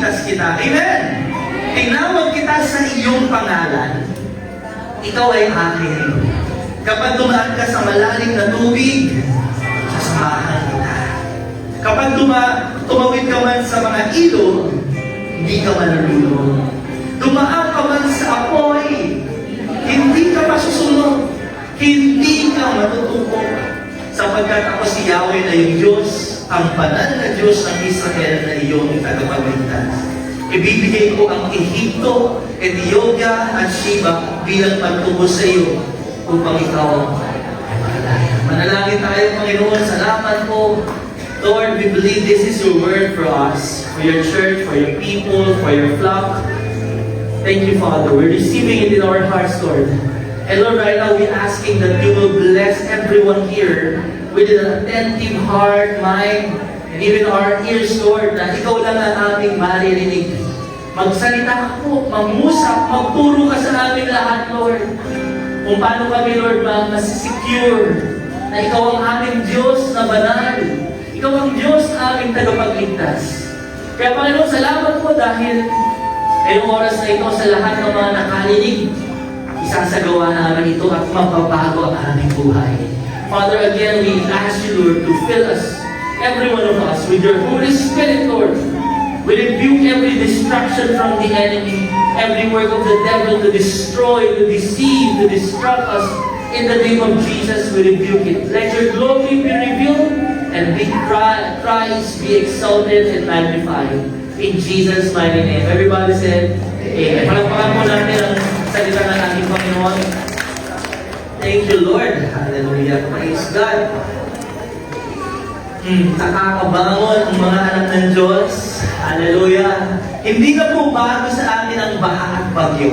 ililigtas kita. Amen? Tinawag kita sa iyong pangalan. Ikaw ay akin. Kapag dumaan ka sa malalim na tubig, sasamahan kita. Kapag tumawid ka man sa mga ilog, hindi ka malulunod. Dumaan ka man sa apoy, hindi ka masusunod. Hindi ka matutuko. Sapagkat ako si Yahweh na yung Diyos, ang banal na Diyos ng Israel na iyong tagapagligtas. Ibibigay ko ang Ehipto, Ethiopia at Sheba bilang pagtubos sa iyo upang ikaw mahalaya. Manalangin tayo, Panginoon. Salamat po. Lord, we believe this is your word for us, for your church, for your people, for your flock. Thank you, Father. We're receiving it in our hearts, Lord. And Lord, right now we're asking that you will bless everyone here with an attentive heart, mind, and even our ears, Lord, na ikaw lang ang aming maririnig. Magsalita ka po, magmusap, magturo ka sa aming lahat, Lord. Kung paano kami, Lord, masisecure na ikaw ang aming Diyos na banal. Ikaw ang Diyos na aming tagapagligtas. Kaya Panginoon, salamat po dahil ngayong oras na ito sa lahat ng mga nakalinig, isasagawa namin ito at mababago ang aming buhay. Father, again, we ask you, Lord, to fill us, every one of us, with your Holy Spirit, Lord. We rebuke every distraction from the enemy, every work of the devil to destroy, to deceive, to distract us. In the name of Jesus, we rebuke it. Let your glory be revealed and Christ be exalted and magnified. In Jesus' mighty name. Everybody said, Amen. Palagpakan po natin ang salita ng ating Panginoon. Thank you, Lord. Hallelujah. Praise God. Nakakabangon ang mga anak ng Diyos. Hallelujah. Hindi na po bago sa amin ang baha at bagyo.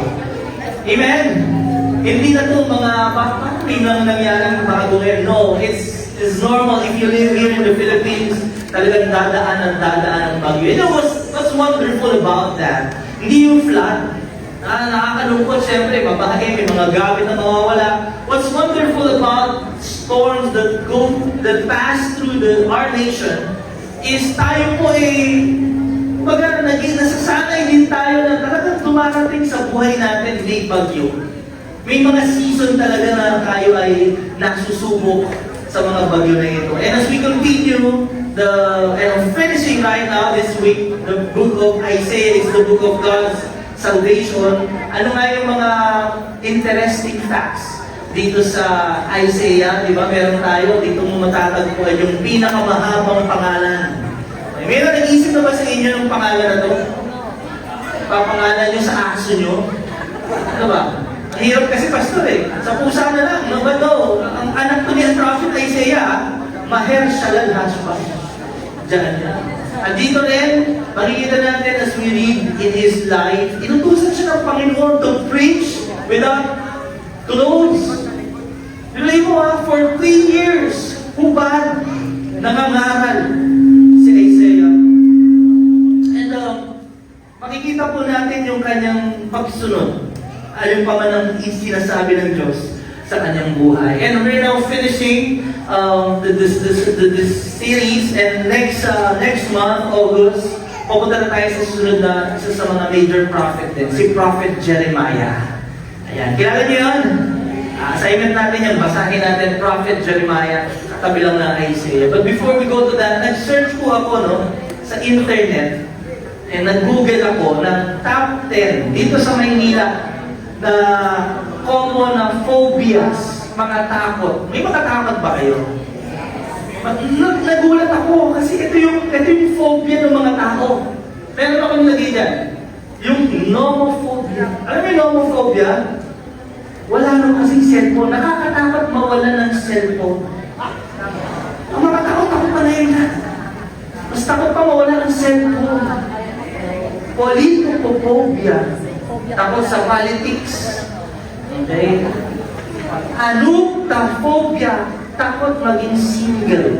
Amen? Hindi na po mga paano lang nangyari bago ngayon. No, it's normal. If you live here in the Philippines, talagang dadaan ang bagyo. You know what's wonderful about that? Hindi yung flood. Nakakalungkot, siyempre, babae, may mga gamit na mawawala. What's wonderful about storms that pass through our nation is tayo po nasasanay din tayo na talagang dumarating sa buhay natin, may bagyo. May mga season talaga na tayo ay nasusubok sa mga bagyo na ito. And as we continue, and finishing right now this week, the book of Isaiah is the book of God's salvation. Ano nga yung mga interesting facts dito sa Isaiah, di ba? Meron tayo, dito mo matatagpuan yung pinakamahabang pangalan. Meron nag-isip na ba sa inyo ng pangalan na to? Papangalan nyo sa aso nyo? Ano ba? Ang hirap kasi, pastor sa pusa na lang. No ba to? Ang anak to ni Prophet Isaiah, Maher Shalal Hashbaz. Diyan yan. At dito rin, makikita natin as we read in his life, inutusan siya ng Panginoon to preach without clothes. Tuloy mo for 3 years, hubad, nangangaral si Isaiah. And makikita po natin yung kanyang pagsunod. Ayon pa man ang sinasabi ng Diyos sa kanyang buhay. And we're now finishing this series, and next month, August, pupunta na tayo sa susunod na isa sa mga major prophet din, si Prophet Jeremiah. Ayan, kilala niyo yun? Assignment natin yung basahin natin, Prophet Jeremiah, katabi lang na Isaiah. But before we go to that, nag-search po ako sa internet, and nag-google ako ng top 10 dito sa Maynila na common na phobias, mga takot. May mga takot ba kayo? Nagulat ako kasi ito yung phobia ng mga tao. Meron ako nilagay dyan. Yung nomophobia. Alam mo yung nomophobia? Wala nang kasing cellphone. Nakakatakot mawala ng cellphone. Ang mga takot pa na yun. Mas takot pa mawala ng cellphone. Politophobia. Takot sa politics. Okay? Anutophobia. Takot maging single.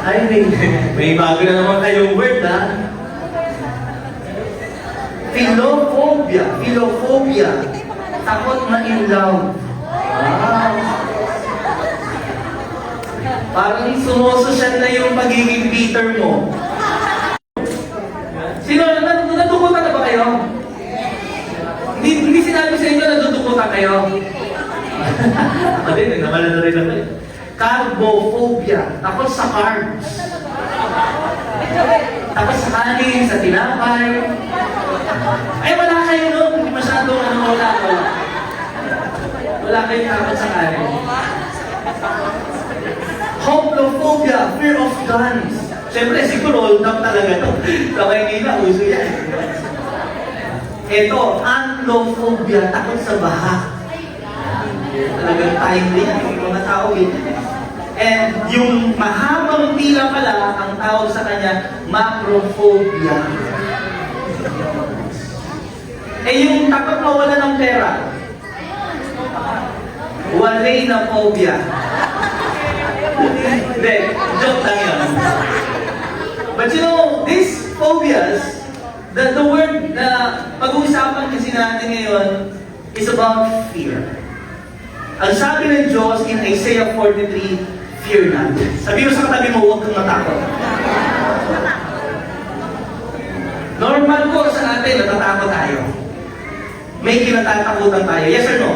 Ay, may bago na naman kayong word, ha? Philophobia. Takot na in love. Parang sumusosyal na yung pagiging Peter mo. Sino, natutukutan na ba kayo? Hindi sinabi sa inyo na natutukutan kayo. Ako din, naman na rin ako. Carbophobia. Takot sa carbs. Takot sa kanin, sa tinapay. Ay, wala kayo no? Hindi masyadong wala. Wala kayong takot sa kanin. Homophobia, fear of guns. Siyempre, siguro hold up talaga to. Sa Maynila, uso yan. Ito, anthrophobia, takot sa baha. Talagang timely yan, yung mga tao yun. And yung mahabang pila pala, ang tawag sa kanya, macrophobia. Eh yung takot mawala ng pera, waleinophobia. Hindi, joke lang yun. But you know, these phobias, the word na pag-uusapan kasi natin ngayon is about fear. Ang sabi ng Diyos in Isaiah 43, fear not. Sabi mo sa katabi mo, huwag kang matakot. Normal po sa atin, natatakot tayo. May kinatatakutan tayo. Yes or no?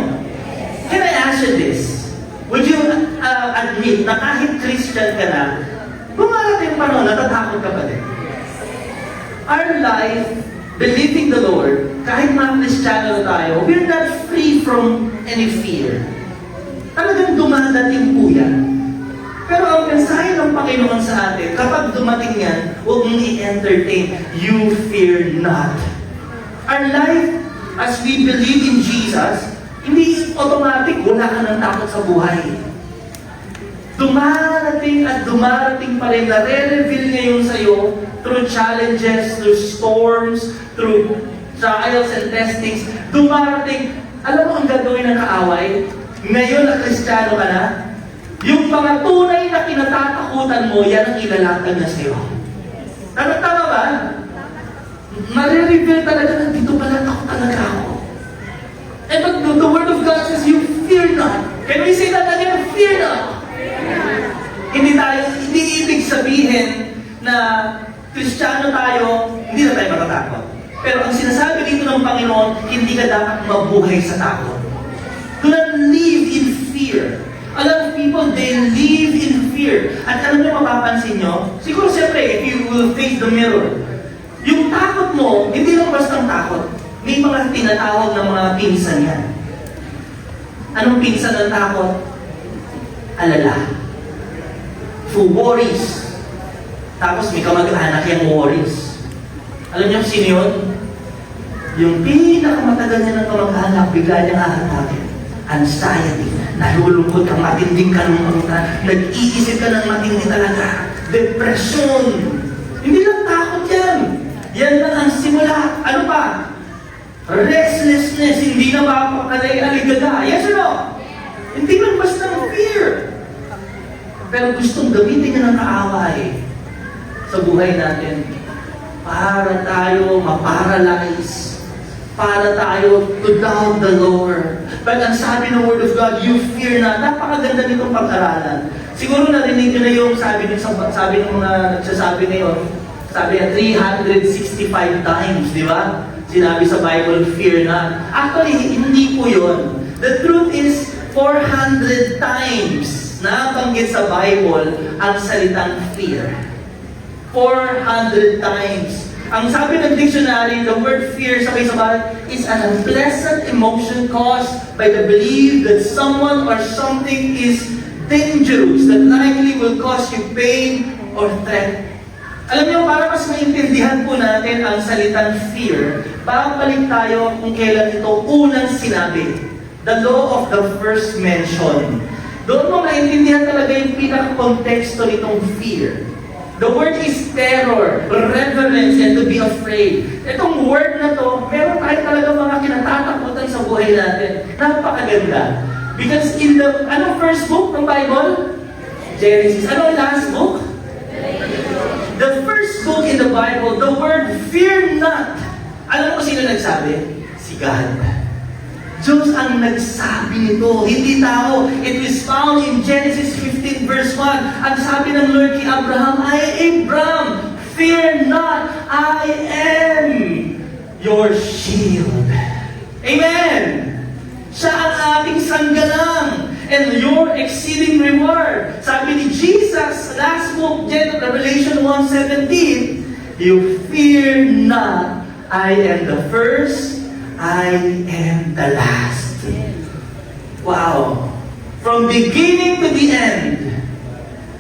Can I ask you this? Would you admit na kahit Christian ka na, bumarating pa noon, natatakot ka pa din? Our life, believing the Lord, kahit mga Kristiyano tayo, we're not free from any fear. Talagang dumadating po yan. Pero ang mensahe ng Panginoon sa atin, kapag dumating yan, huwag mong i-entertain, you fear not. Our life, as we believe in Jesus, hindi automatic, wala ka ng takot sa buhay. Dumarating at dumarating pa rin, nare-reveal niya yung sa'yo through challenges, through storms, through trials and testings. Dumarating, alam mo ang gagawin ng kaaway? Ngayon na Kristiyano ka na, yung mga tunay na kinatatakutan mo, yan ang ilalakad niya sa'yo. Tama ba? Nare-reveal talaga na dito pala takot talaga ako. And but the Word of God says, you fear not. Can we say that again? Fear not. Hindi ibig sabihin na Kristiyano tayo, hindi na tayo matatakot. Pero ang sinasabi dito ng Panginoon, hindi ka dapat mabuhay sa takot. Do not live in fear. A lot of people, they live in fear. At alam niyo, mapapansin nyo, siguro siyempre, if you will face the mirror, yung takot mo, hindi lang bastang takot. May mga tinatawag na mga pinsan yan. Anong pinsan ng takot? Alala. Who worries. Tapos may kamag-anak yung worries. Alam niyo sino yun? Yung pinakamatagal niya ng kamag-anak, bigla niyang ahatapin. Anxiety. Nalulungkot kang matinding kalungkutan. Nag-iisip ka ng matindi talaga. Depression. Hindi lang takot yan. Yan lang ang simula. Ano pa? Restlessness. Hindi na mapakalay-aligaga. Yes or no? Hindi lang basta fear. Pero gustong gamitin niya ng kaaway sa buhay natin para tayo maparalyze, para tayo to doubt the Lord. But ang sabi ng Word of God, you fear not. Napakaganda nitong pag-aralan. Siguro narinig nyo na yung sabi ng mga nagsasabi ngayon, sabi niya 365 times, di ba? Sinabi sa Bible, fear not. Actually, hindi po yun. The truth is, 400 times nabanggit sa Bible ang salitang fear. 400 times. Ang sabi ng dictionary, the word fear sa Bible is an unpleasant emotion caused by the belief that someone or something is dangerous, that likely will cause you pain or threat. Alam niyo, para mas maintindihan po natin ang salitang fear, babalik tayo kung kailan ito unang sinabi. The law of the first mention. Doon mo maintindihan talaga yung pinaka-konteksto nitong fear. The word is terror, reverence, and to be afraid. Itong word na to, meron tayo talaga mga kinatatakutan sa buhay natin. Napakaganda. Because in the, first book ng Bible? Genesis. Ano last book? The first book in the Bible, the word fear not. Alam mo sino nagsabi? Si God. Diyos ang nagsabi nito, hindi tao. It is found in Genesis 15 verse 1. Ang sabi ng Lord kay Abraham, Abram, fear not, I am your shield. Amen! Siya ang ating sanggalang and your exceeding reward. Sabi ni Jesus, last book, Revelation 1:17, you fear not, I am the first, I am the last. Wow! From beginning to the end,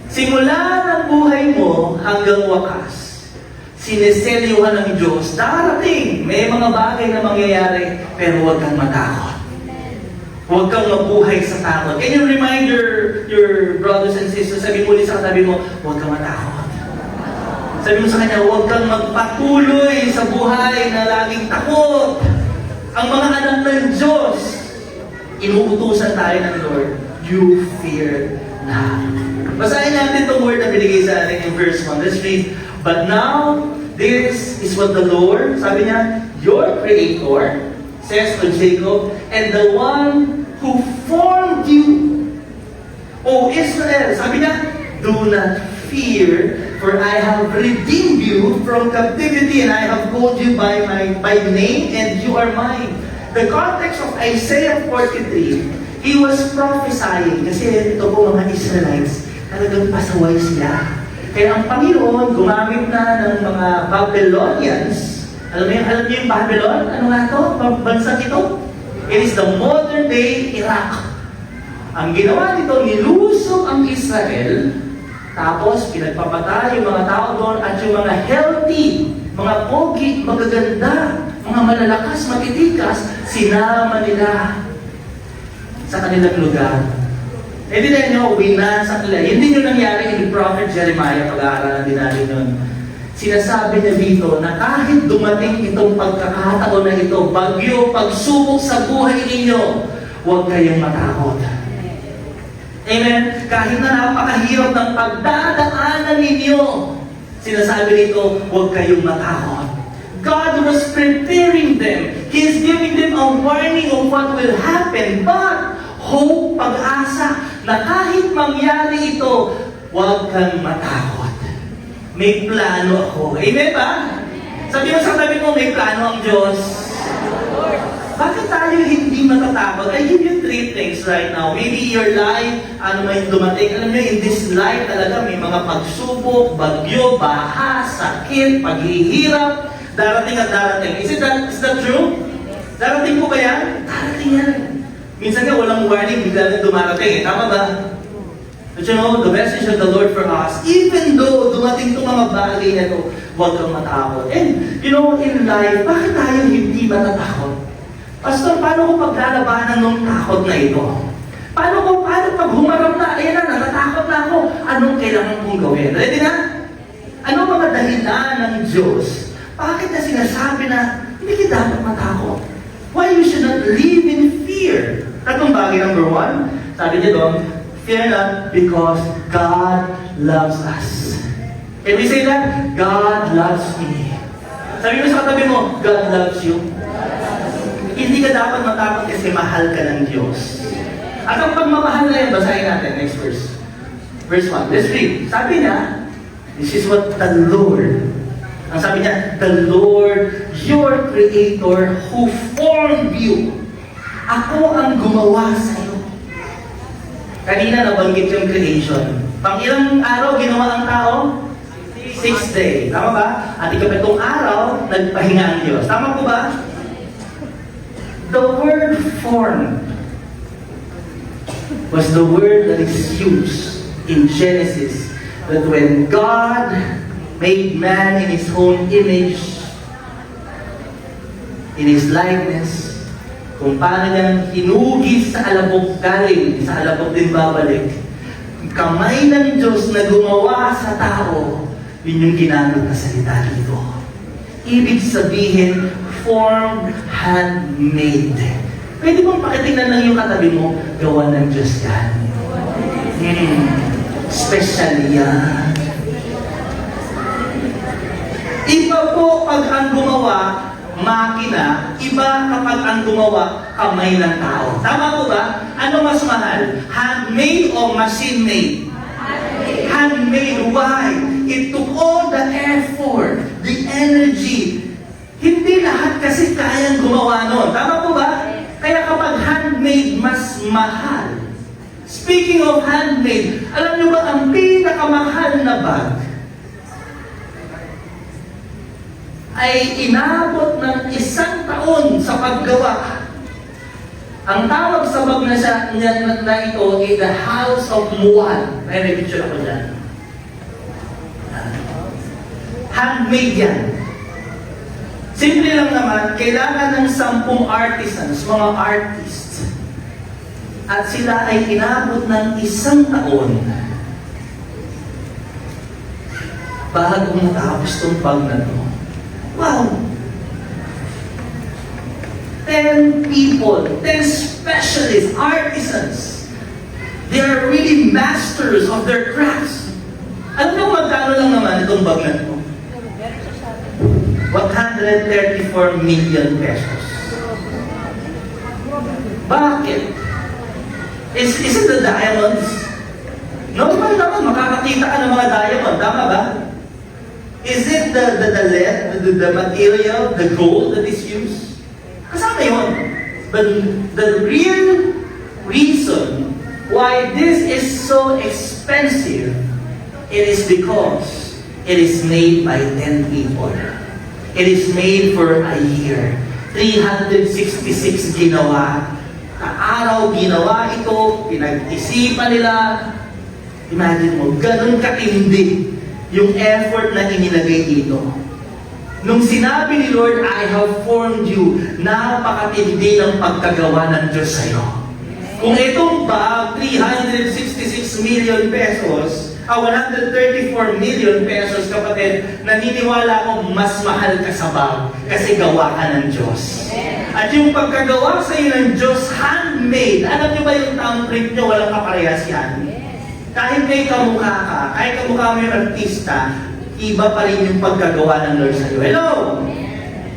simula ng buhay mo hanggang wakas, sineselyuhan ng Diyos, darating, may mga bagay na mangyayari, pero huwag kang matakot. Huwag kang mabuhay sa takot. Can you remind your brothers and sisters, sabi mo ulit sa katabi mo, huwag kang matakot. Sabi mo sa kanya, huwag kang magpatuloy sa buhay na laging takot. Ang mga anak ng Diyos, inuutusan tayo ng Lord, you fear not. Basahin natin itong word na binigay sa atin in verse 1. Let's read. But now, this is what the Lord, sabi niya, your Creator, says to Jacob, and the one who formed you, O Israel, sabi niya, do not fear, for I have redeemed you from captivity, and I have called you by name, and you are mine. The context of Isaiah 43, he was prophesying, kasi ito po mga Israelites, talagang pasaway sila. Kaya ang Panginoon, gumamit na ng mga Babylonians. Alam niyo yung Babylon? Ano nga ito? Bansang ito? It is the modern day Iraq. Ang ginawa nito, nilusog ang Israel, tapos pinagpapatay yung mga tao doon at yung mga healthy, mga pogi, magaganda, mga malalakas, matitikas, sinama nila sa kanilang lugar. Eh di na nyo, winasa nila. Yun din yung nangyari ni Prophet Jeremiah, pag-aaralan din natin yun. Sinasabi niya dito na kahit dumating itong pagkakataon na ito, bagyo, pagsubok sa buhay ninyo, huwag kayong matakot. Amen? Kahit na napakahirap ng pagdadaanan ninyo, sinasabi nito, huwag kayong matakot. God was preparing them. He is giving them a warning of what will happen. But, hope, pag-asa, na kahit mangyari ito, huwag kang matakot. May plano ako. Amen ba? Sabi mo sa tabi mo, may plano ang Diyos. Bakit tayo hindi matatakot? I give you 3 things right now. Maybe your life, ano may dumating. Alam niyo, in this life talaga may mga pagsubok, bagyo, baha, sakit, paghihirap, darating at darating. Is that true? Darating po ba yan? Darating yan. Minsan nga walang warning, bigla na dumarating. Tama ba? But you know, the message of the Lord for us, even though dumating itong mga bagay na ito, huwag kang matakot. And, you know, in life, bakit tayo hindi matatakot? Pastor, paano ko paglalabanan ng takot na ito? Paano pag humarap na, ayan na, natatakot na ako, anong kailangan kong gawin? Ready na? Ano mga dahilan ng Diyos? Bakit na sinasabi na, hindi kita dapat matakot? Why you should not live in fear? Tatong bagay number 1, sabi niya doon, fear not because God loves us. Can we say that? God loves me. Sabi mo sa katabi mo, God loves you. Hindi ka dapat matakot kasi mahal ka ng Diyos. At ang pagmamahal na yan, basahin natin, next verse. Verse 1, let's read. Sabi niya, this is what the Lord, ang sabi niya, the Lord, your Creator, who formed you. Ako ang gumawa sa iyo. Kanina nabanggit yung creation. Pang ilang araw ginawa ang tao? 6 day. Tama ba? At ikapitong araw, nagpahinga ang Diyos. Tama po ba? The word formed was the word that is used in Genesis. That when God made man in His own image, in His likeness, kung paano niyang hinugis sa alabok galing, sa alabok din babalik. Kamay ng Diyos na gumawa sa tao, yun yung ginamit na salita dito. Ibig sabihin, formed, handmade. Pwede bang pakitingnan lang yung katabi mo, gawa ng Diyos yan. Special yan. Iba po pag ang gumawa, makina, iba kapag ang gumawa, kamay ng tao. Tama po ba? Ano mas mahal? Handmade o machine-made? Handmade. Why? It took all the effort, the energy. Hindi lahat kasi kayang gumawa nun. Tama po ba? Kaya kapag handmade, mas mahal. Speaking of handmade, alam niyo ba ang pinakamahal na bag ay inabot ng 1 taon sa paggawa. Ang tawag sa bag na ito ay the House of Muad. May picture ako dyan. Handmade yan. Simple lang naman, kailangan ng 10 artisans, mga artists. At sila ay inabot ng 1 taon bago matapos itong bag na ito. Wow! 10 people, 10 specialists, artisans. They are really masters of their crafts. Alam mo magkano lang naman itong bag na ito? 134 million pesos. Bakit? Is it the diamonds? Normal naman, makakakita ka ng mga diamond. Tama ba? Is it the lead, the material, the gold that is used? Kasama yun. But the real reason why this is so expensive, it is because it is made by 10 people. It is made for a year. 366 ginawa. Kaaraw ginawa ito, pinag-isipan nila. Imagine mo, ganun katindi yung effort na inilagay dito. Nung sinabi ni Lord, I have formed you, napakatindi ng pagkagawa ng Diyos sa'yo. Kung itong bag, 366 million pesos, 134 million pesos, kapatid, naniniwala ko mas mahal ka sa bag kasi gawa ka ng Diyos. At yung pagkagawa sa iyo ng Diyos, handmade. Alam niyo ba yung thumbprint niyo, walang kaparehas yan? Kahit may kamukha ka, kahit kamukha mo yung artista, iba pa rin yung pagkagawa ng Lord sa iyo. Hello?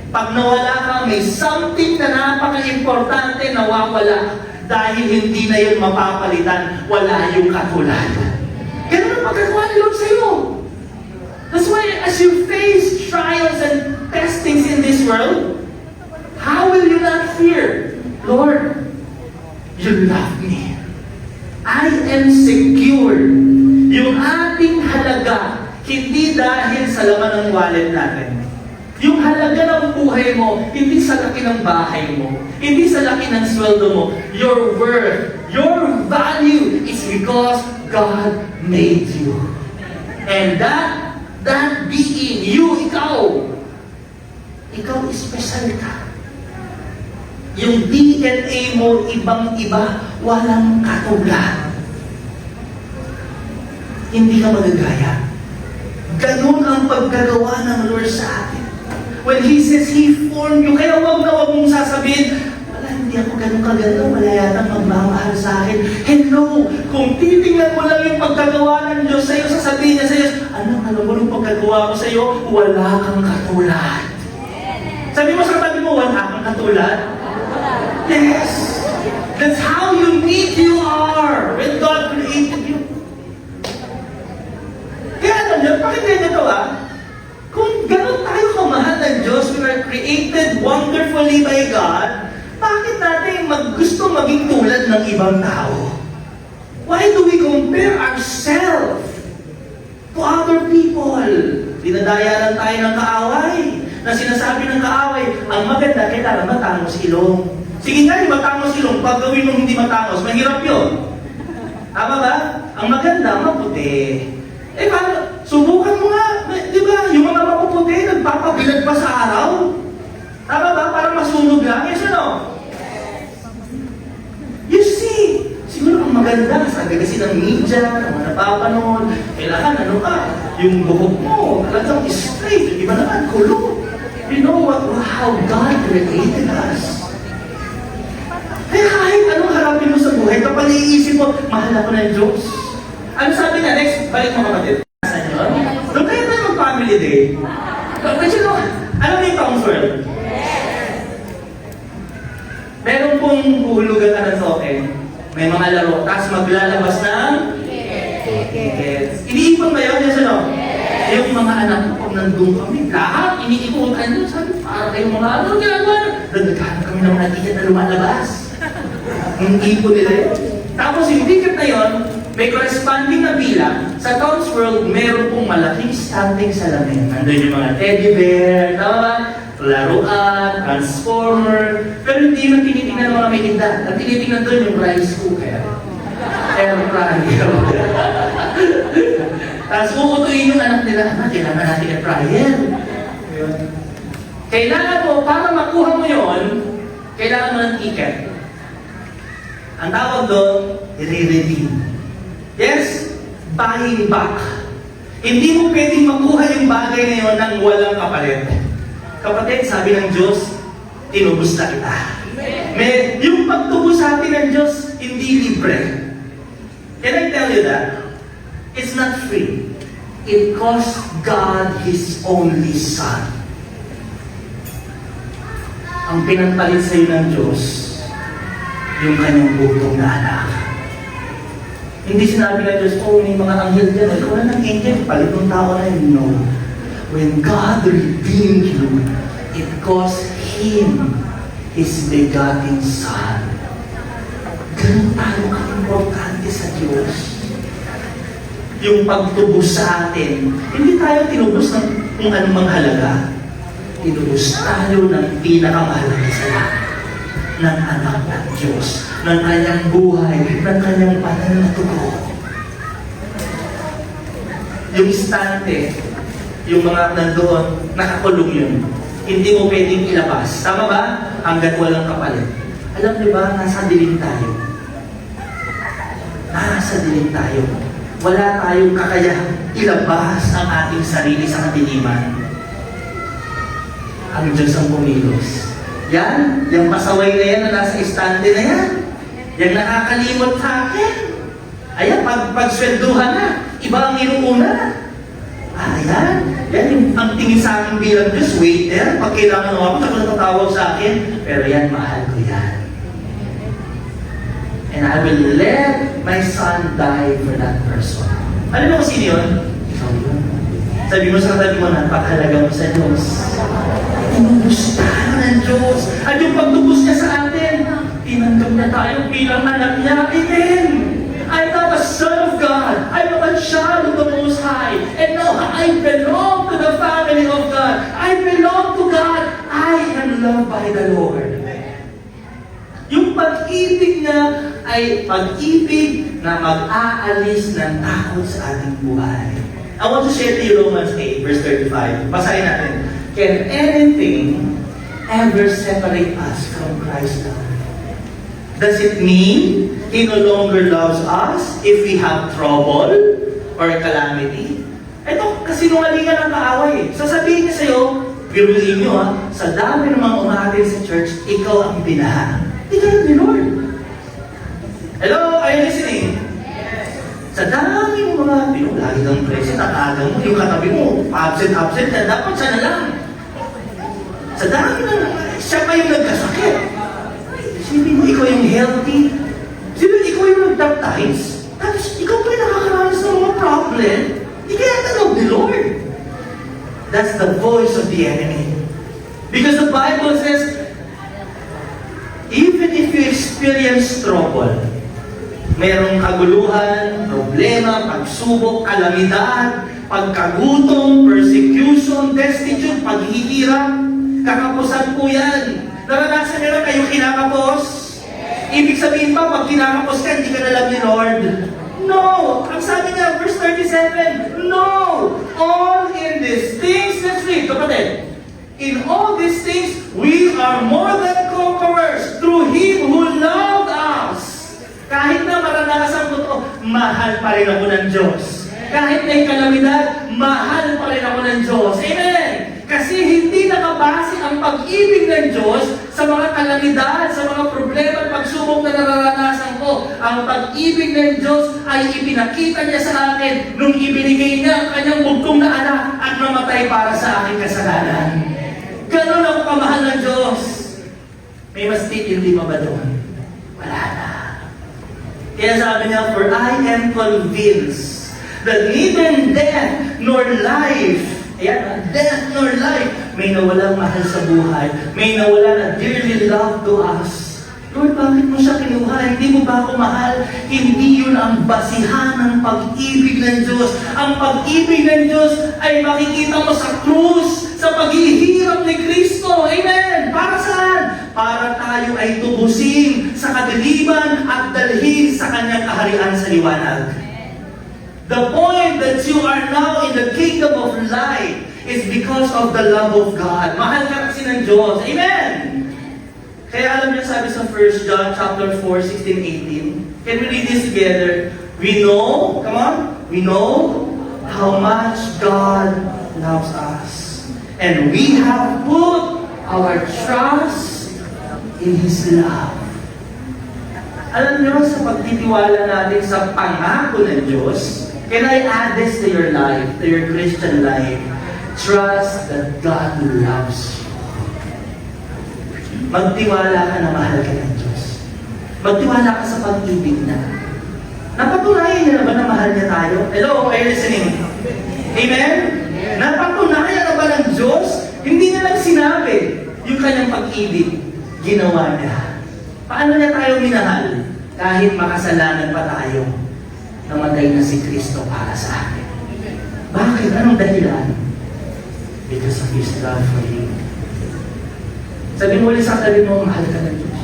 Pag nawala ka, may something na napaka-importante nawawala dahil hindi na yun mapapalitan, wala yung katulad. Ganun ang pagkagawa ni Lord sa iyo. That's why as you face trials and testings in this world, how will you not fear? Lord, you love me. I am secured. Yung ating halaga, hindi dahil sa laman ng wallet natin. Yung halaga ng buhay mo, hindi sa laki ng bahay mo, hindi sa laki ng sweldo mo. Your worth, your value is because God made you. And that being, ikaw special ka. Yung DNA mo, ibang-iba, walang katulad. Hindi ka magagaya. Ganun ang pagkagawa ng Lord sa atin. When He says He formed you, kaya wag mong sasabihin, wala, hindi ako ganun kaganda, wala yata magmamahal sa akin. Hello, kung titingnan mo lang yung pagkagawa ng Diyos sa'yo, sasabihin niya sa'yo, ano mo yung pagkagawa ko sa'yo, wala kang katulad. Sabi mo sa katabi mo, wala kang katulad? Yes! That's how unique you are when God created you. Kaya alam niyo, pakinggan niyo ito kung ganun tayo kamahal ng Diyos, we are created wonderfully by God, bakit natin gusto maging tulad ng ibang tao? Why do we compare ourselves to other people? Dinadaya lang tayo ng kaaway, na sinasabi ng kaaway, ang maganda, kailangan matangos ilong. Sige nga, matangos ilong, pag gawin mong hindi matangos, mahirap yun. Tama ba? Ang maganda, maputi. Paano? Subukan mo nga. Di ba? Yung mga mapuputi, nagpapabilag pa sa araw. Tama ba? Parang masunog lang. Yes or no? You see, siguro ang maganda, sabi kasi ng media, ng mga napapanood, kailangan yung buhok mo, talagang straight, yung iba naman, kulong. You know how God created us. Kaya kahit anong harapin mo sa buhay, kapag iisip mo, mahal ako ng Diyos. Ano sabi niya? Next, balik mo kapatid. Saan yun? Doon kayo tayo mag-family day. But you know, alam niyo yung comfort? pong huhulugan ka ng token, may mga laro, tapos maglalabas ng tickets. Iniipon ba yun? Yes o no? Yung mga anak ko, pag nandun kami, lahat, iniikutan yun. Sabi, para kayong mga ano, ginagawa. Nagkakaroon kami ng mga ticket na lumalabas. Yung ipon nila yun. Tapos yung ticket na yun, may corresponding na bilang. Sa Tom's World, meron pong malaking standing salamin. Nandun yung mga teddy bear, tama ba? Laruan, transformer. Pero hindi na tinitingnan ng mga may tinda. Ang tinitingnan doon yung rice cooker. Air fryer. Tapos uutuin yung anak nila, kailangan natin air fryer. Kailangan mo, para makuha mo yun, kailangan mo ng ticket. Ang tawag doon, i-redeem. Yes, buying back. Hindi mo pwedeng makuha yung bagay na yun nang walang kapalit. Kapatid, sabi ng Diyos, tinubos na kita. Yung pagtubos sa atin ng Diyos, hindi libre. Can I tell you that? It's not free. It cost God His only Son. Ang pinagpalit sa iyo ng Diyos, yung kanyang bugtong na anak. Hindi sinabi ng Diyos, oh, may mga anghel dyan. Ikaw na ng angel, palit ng tao na yun. No. When God redeemed you, it cost Him His begotten Son. Ganun tayo ka-importante sa Diyos. Yung pagtubos sa atin, hindi tayo tinubos ng kung anumang halaga. Tinubos tayo ng pinakamahalaga sa lahat. Ng anak ng Diyos, ng kanyang buhay, ng kanyang banal na dugo. Yung istante, yung mga nandoon, nakakulong yun. Hindi mo pwedeng ilabas. Tama ba? Hanggat walang kapalit. Alam niyo ba, nasa dilim tayo. Nasa dilim tayo. Wala tayong kakayahang ilabas ang ating sarili sa kadiliman. Ang Diyos ang pumilos. Yan, yung pasaway na yan na nasa istante na yan. Yung nakakalimot sa akin. Ayan, pagswelduhan na. Iba ang inuuna. Ayan, yan yung ang tingin sa akin bilang Diyos, waiter. Pag kailangan ako, ako natatawag sa akin. Pero yan, mahal ko yan. And I will let my son die for that person. Alam mo kung sino yun? Ikaw yun. Sabi mo sa katabi mo, napakahalaga mo sa Diyos. Tinubos tayo ng Diyos. At yung pagtubos niya sa atin, tinanggap na tayo bilang anak niya. Amen! I'm not a son of God. I'm not a child of the Most High. And now I belong to the family of God. I belong to God. I am loved by the Lord. Yung pag-ibig niya ay pag-ibig na mag-aalis ng takot sa ating buhay. I want to share to you Romans 8, verse 35. Basahin natin. Can anything ever separate us from Christ's love? Does it mean He no longer loves us if we have trouble or calamity? Ito, kasinungalingan ang kaaway. Sasabihin niya sa'yo, biruin niyo sa dami ng mga umahatid sa church, ikaw ang binahan. Ikaw ni Lord. Hello, are you listening? Sa dami ng mga lagi kang present, ang aga mo, yung katabi mo, absent na, dapat siya na lang. Sa dami na, siya pa yung nagkasakit. Sinabi mo, ikaw yung healthy. Sinabi mo, ikaw yung nag-baptize. Tapos, ikaw pa yung nakakaranas ng mga problem. Hindi kaya tanong ni Lord. That's the voice of the enemy. Because the Bible says, even if you experience trouble, merong kaguluhan, problema, pagsubok, kalamidad, pagkagutom, persecution, destitute, paghihirap, kakapusan po yan. Naranasan nyo na kayo kinakapos? Ibig sabihin ba, pag kinakapos ka, hindi ka na love ni Lord? No! Ang sabi niya, verse 37, no! All in these things, let's read, kapatid. In all these things, we are more than conquerors through Him who loved us. Kahit na maranasan ko to, mahal pa rin ako ng Diyos. Kahit may kalamidad, mahal pa rin ako ng Diyos. Amen! Kasi hindi nakabase ang pag-ibig ng Diyos sa mga kalamidad, sa mga problema at pagsubok na nararanasan ko. Ang pag-ibig ng Diyos ay ipinakita niya sa akin nung ibinigay niya ang kanyang bugtong na anak at namatay para sa aking kasalanan. Ganon ako kamahal ng Diyos. May mas titindi pa ba doon? Kaya sabi niya, for I am convinced that neither death nor life, ayan, death nor life, may nawalang mahal sa buhay, may nawala na dearly loved to us. Lord, bakit mo siya kinuha? Hindi mo ba ako mahal? Hindi yun ang basihan ng pag-ibig ng Diyos. Ang pag-ibig ng Diyos ay makikita mo sa krus, sa paghihirap ni Kristo. Amen! Para saan? Para tayo ay tubusin sa kadiliman at dalhin sa kanyang kaharian sa liwanag. The point that you are now in the kingdom of light is because of the love of God. Mahal ka kasi ng Diyos. Amen! Kaya alam niyo sabi sa 1 John chapter 4, 16, 18. Can we read this together? We know, come on, we know how much God loves us. And we have put our trust in His love. Alam niyo, sa pagtitiwala natin sa pangako ng Diyos, can I add this to your life, to your Christian life? Trust that God loves you. Magtiwala ka na mahal ka ng Diyos. Magtiwala ka sa pag-ibig na. Napatunayan niya na ba na mahal niya tayo? Hello, are you listening? Amen? Napatunayan na ba ng Diyos? Hindi niya lang sinabi yung kanyang pag-ibig. Ginawa niya. Paano niya tayo minahal? Kahit makasalanan pa tayo, namatay na si Kristo para sa atin. Bakit? Anong dahilan? Because of His love for you. Sabi mo ulit sa tabi mo, mahal ka ng Diyos.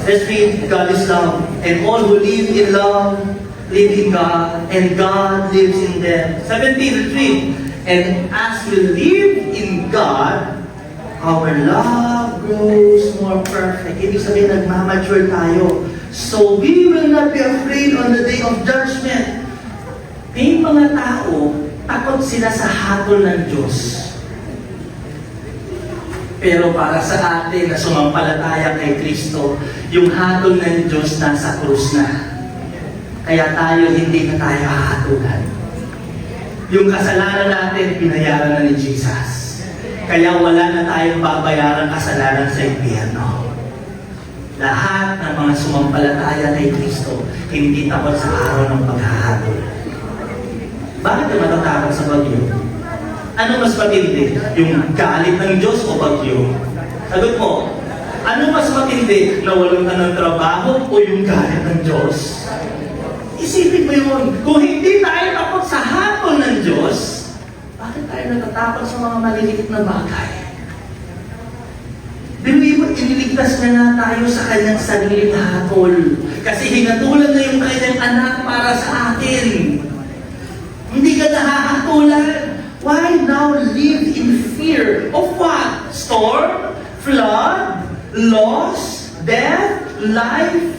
Let's read, God is love. And all who live in love, live in God, and God lives in them. 17, let's read. And as we live in God, our love grows more perfect. Ibig sabihin, nagmamature tayo. So we will not be afraid on the day of judgment. May mga tao, takot sila sa hatol ng Diyos. Pero para sa atin na sumampalataya kay Kristo, yung hatol ng Diyos nasa krus na. Kaya tayo hindi na tayo hahatulan. Yung kasalanan natin, pinayaran na ni Jesus. Kaya wala na tayong babayaran kasalanan sa impyerno. Lahat ng mga sumampalataya kay Kristo, hindi takot sa araw ng paghahatol. Bakit ka matatakot sa bagyo? Ano mas matindi? Yung galit ng Diyos o bagyo? Sagot mo, ano mas matindi? Nawalan ka ng trabaho o yung galit ng Diyos? Isipin mo yun. Kung hindi tayo takot sa hatol ng Diyos, bakit tayo natatakot sa mga maliliit na bagay? Binuwi mo, iniligtas niya na tayo sa kanyang sariling hatol. Kasi hinatulan na yung kanyang anak para sa atin. Hindi ka nahahatulan. Why now live in fear of what? Storm? Flood? Loss? Death? Life?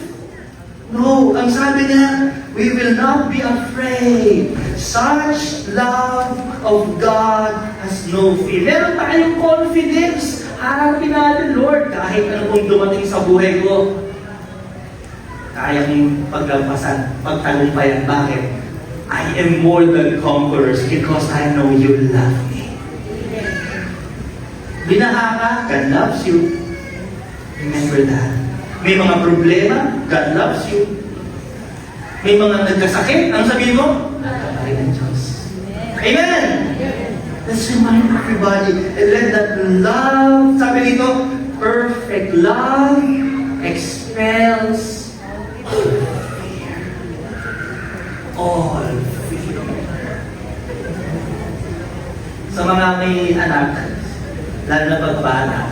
No. Ang sabi niya, we will not be afraid. Such love of God has no fear. Meron tayong confidence. Harapin natin, Lord, kahit ano kung dumating sa buhay ko, kaya kong paglampasan, pagtagumpayan. Bakit? I am more than conquerors because I know you love me. Binaha ka, God loves you. Remember that. May mga problema, God loves you. May mga nagkasakit, ang sabihin mo? Ay ng Diyos. Amen! Let's remind everybody, and let that love, sabi dito, perfect love expels all fear. Sa mga may anak, lalo na pagbata,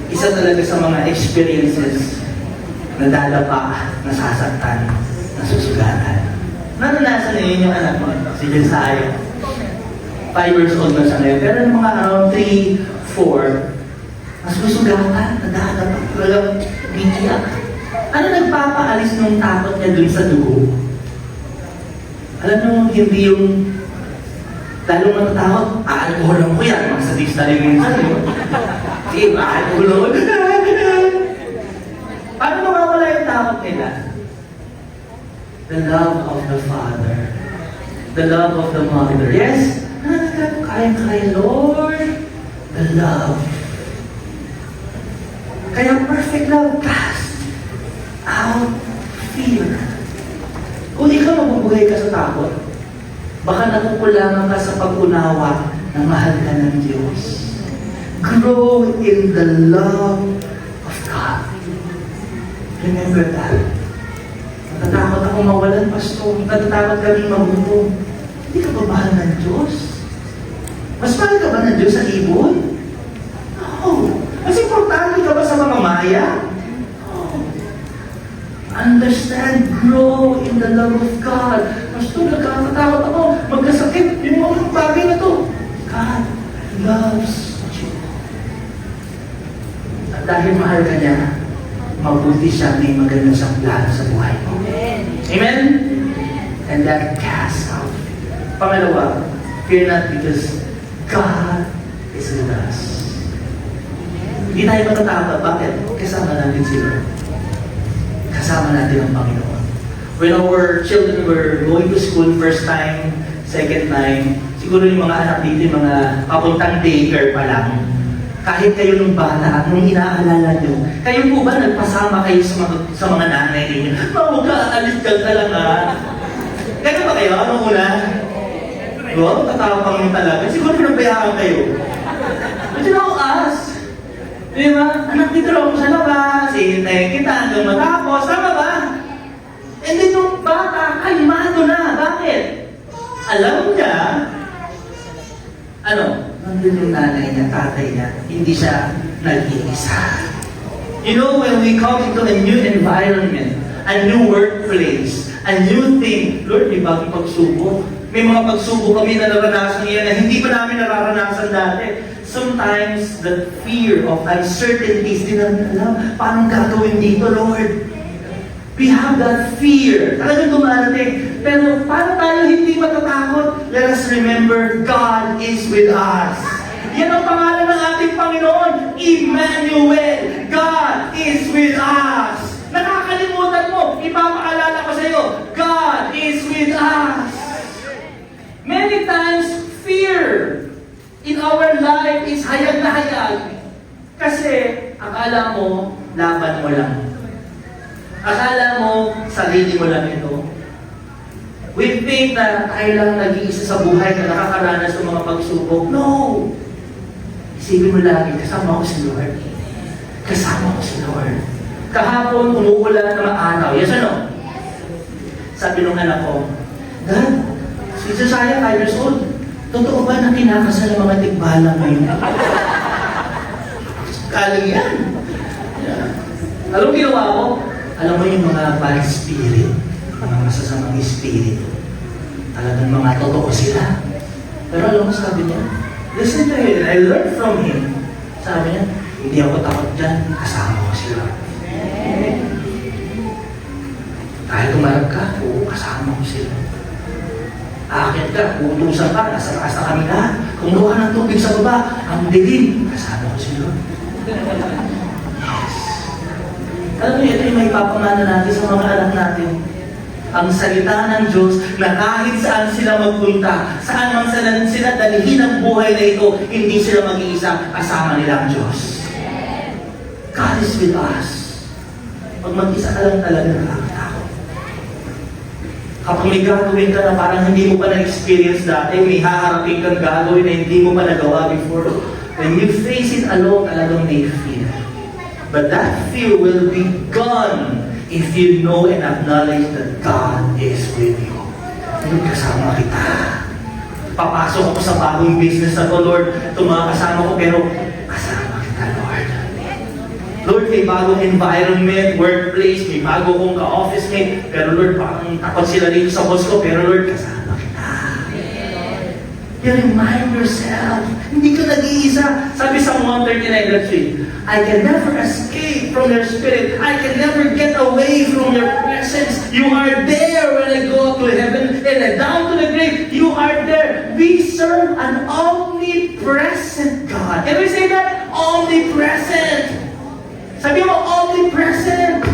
isa talaga sa mga experiences na dadapa, nasasaktan, nasusugatan. Naranasan na yun yung anak mo, si Jensaya. 5 years old na siya ngayon. Pero yung mga around 3, 4, nasusugatan, nadadapa, talagang umiiyak. Ano nagpapaalis ng takot niya dun sa dugo? Alam mo, hindi yung lalong matatakot, aalkoholan ko yan, mga sadis na rin minsan. Sige, aalkoholan ko. Paano mawawala yung takot nila? The love of the Father. The love of the Mother. Yes? Kaya, Lord. The love. Kaya perfect love casts without fear. Kung ikaw mabubuhay ka sa takot, baka nakukulangan ka sa pag-unawa na mahal ka ng Diyos. Grow in the love of God. Remember that. Natatakot ako mawalan, Pastor. Natatakot kami magutom. Hindi ka ba mahal ng Diyos? Mas mahal ka ba ng Diyos sa ibon? No. Mas importante ka ba sa mga maya? No. Understand, grow in the love of God. Pastor, nagkakatakot ako. Magkasakit. Yung mga bagay na to. God loves you. At dahil mahal ka niya, mabuti siya, may maganda siyang plano sa buhay mo. Amen? Amen? And that casts out. Pangalawa, fear not because God is with us. Hindi tayo matatakot. Bakit? Kasama natin si Lord. Kasama natin ang Panginoon. When our children were going to school first time, second time, siguro yung mga anak dito, yung mga papuntang daycare pa lang, kahit kayo nung bata, nung inaalala nyo, kayo po ba nagpasama kayo sa mga nanay ninyo? Huwag ka, alis ka talaga. Gano'n ba kayo? Ano una? Wow, tatapang mo talaga. Siguro pinabayaan kayo. But you know us. Di ba? Anak, dito ako sa labas. Hintayin kita hanggang matapos. Tama ba? And then nung bata, kalmado na. Bakit? Alam niya, nandun yung nanay niya, tatay niya, hindi siya nag-iisa. You know, when we come into a new environment, a new workplace, a new thing, Lord, may bagong pagsubok. May mga pagsubok kami na naranasan ngayon na hindi pa namin nararanasan dati. Sometimes, the fear of uncertainties, di namin alam, paano gagawin dito, Lord? We have that fear. Talagang dumarating. Pero paano tayo hindi matatakot? Let us remember, God is with us. Yan ang pangalan ng ating Panginoon, Emmanuel. God is with us. Nakakalimutan mo, ipapaalala ko sa iyo, God is with us. Many times, fear in our life is hayag na hayag. Kasi, akala mo, laban mo lang. Akala mo, sarili mo lang ito. We think na tayo lang nag-iisa sa buhay na nakakaranas ng mga pagsubok. No! Isipin mo lagi, kasama ko si Lord. Kasama ko si Lord. Kahapon, umuulan na maaraw. Yes, ano? Sabi nung anak ko, Dad, si Josiah, 5 years old, totoo ba na kinakasal ng mga tigbalang ngayon? Kaling yan. Yeah. Alam mo ginawa ko? Alam mo yung mga bad spirit, mga masasamang spirit, talagang mga totoo sila. Pero alam mo, sabi niya, listen to him, I learned from him. Sabi niya, hindi ako takot dyan, kasama ko sila. Kahit tumarap ka, oo, kasama ko sila. Aakit ka, uutusan ka, nasa taas na kami lahat. Kumuha ng tubig sa baba, ang dilim, kasama ko sila. Yes. Alam mo, ito yung may papamana natin sa mga anak natin. Ang salita ng Diyos na kahit saan sila magpunta, saan man sila dalhin ang buhay na ito, hindi sila mag-iisa, kasama nila ang Diyos. God is with us. Pag mag-isa ka lang talaga nakakatakot. Kapag may gagawin ka na parang hindi mo pa na-experience dati, may haharapin kang gagawin na hindi mo pa nagawa before, when you face it alone, talagang may fear. But that fear will be gone if you know and acknowledge that God is with you. Lord, kasama kita. Papasok ako sa bagong business na to, Lord. Ito mga kasama ko, pero kasama kita, Lord. Lord, may bagong environment, workplace, may bago kong ka-office mate, pero Lord, parang takot sila dito sa boss ko, pero Lord, kasama kita. You remind yourself, hindi ka nag-iisa. Sabi sa 139:3, I can never escape from your spirit. I can never get away from your presence. You are there when I go up to heaven and I down to the grave. You are there. We serve an omnipresent God. Can we say that? Omnipresent. Sabi mo, omnipresent.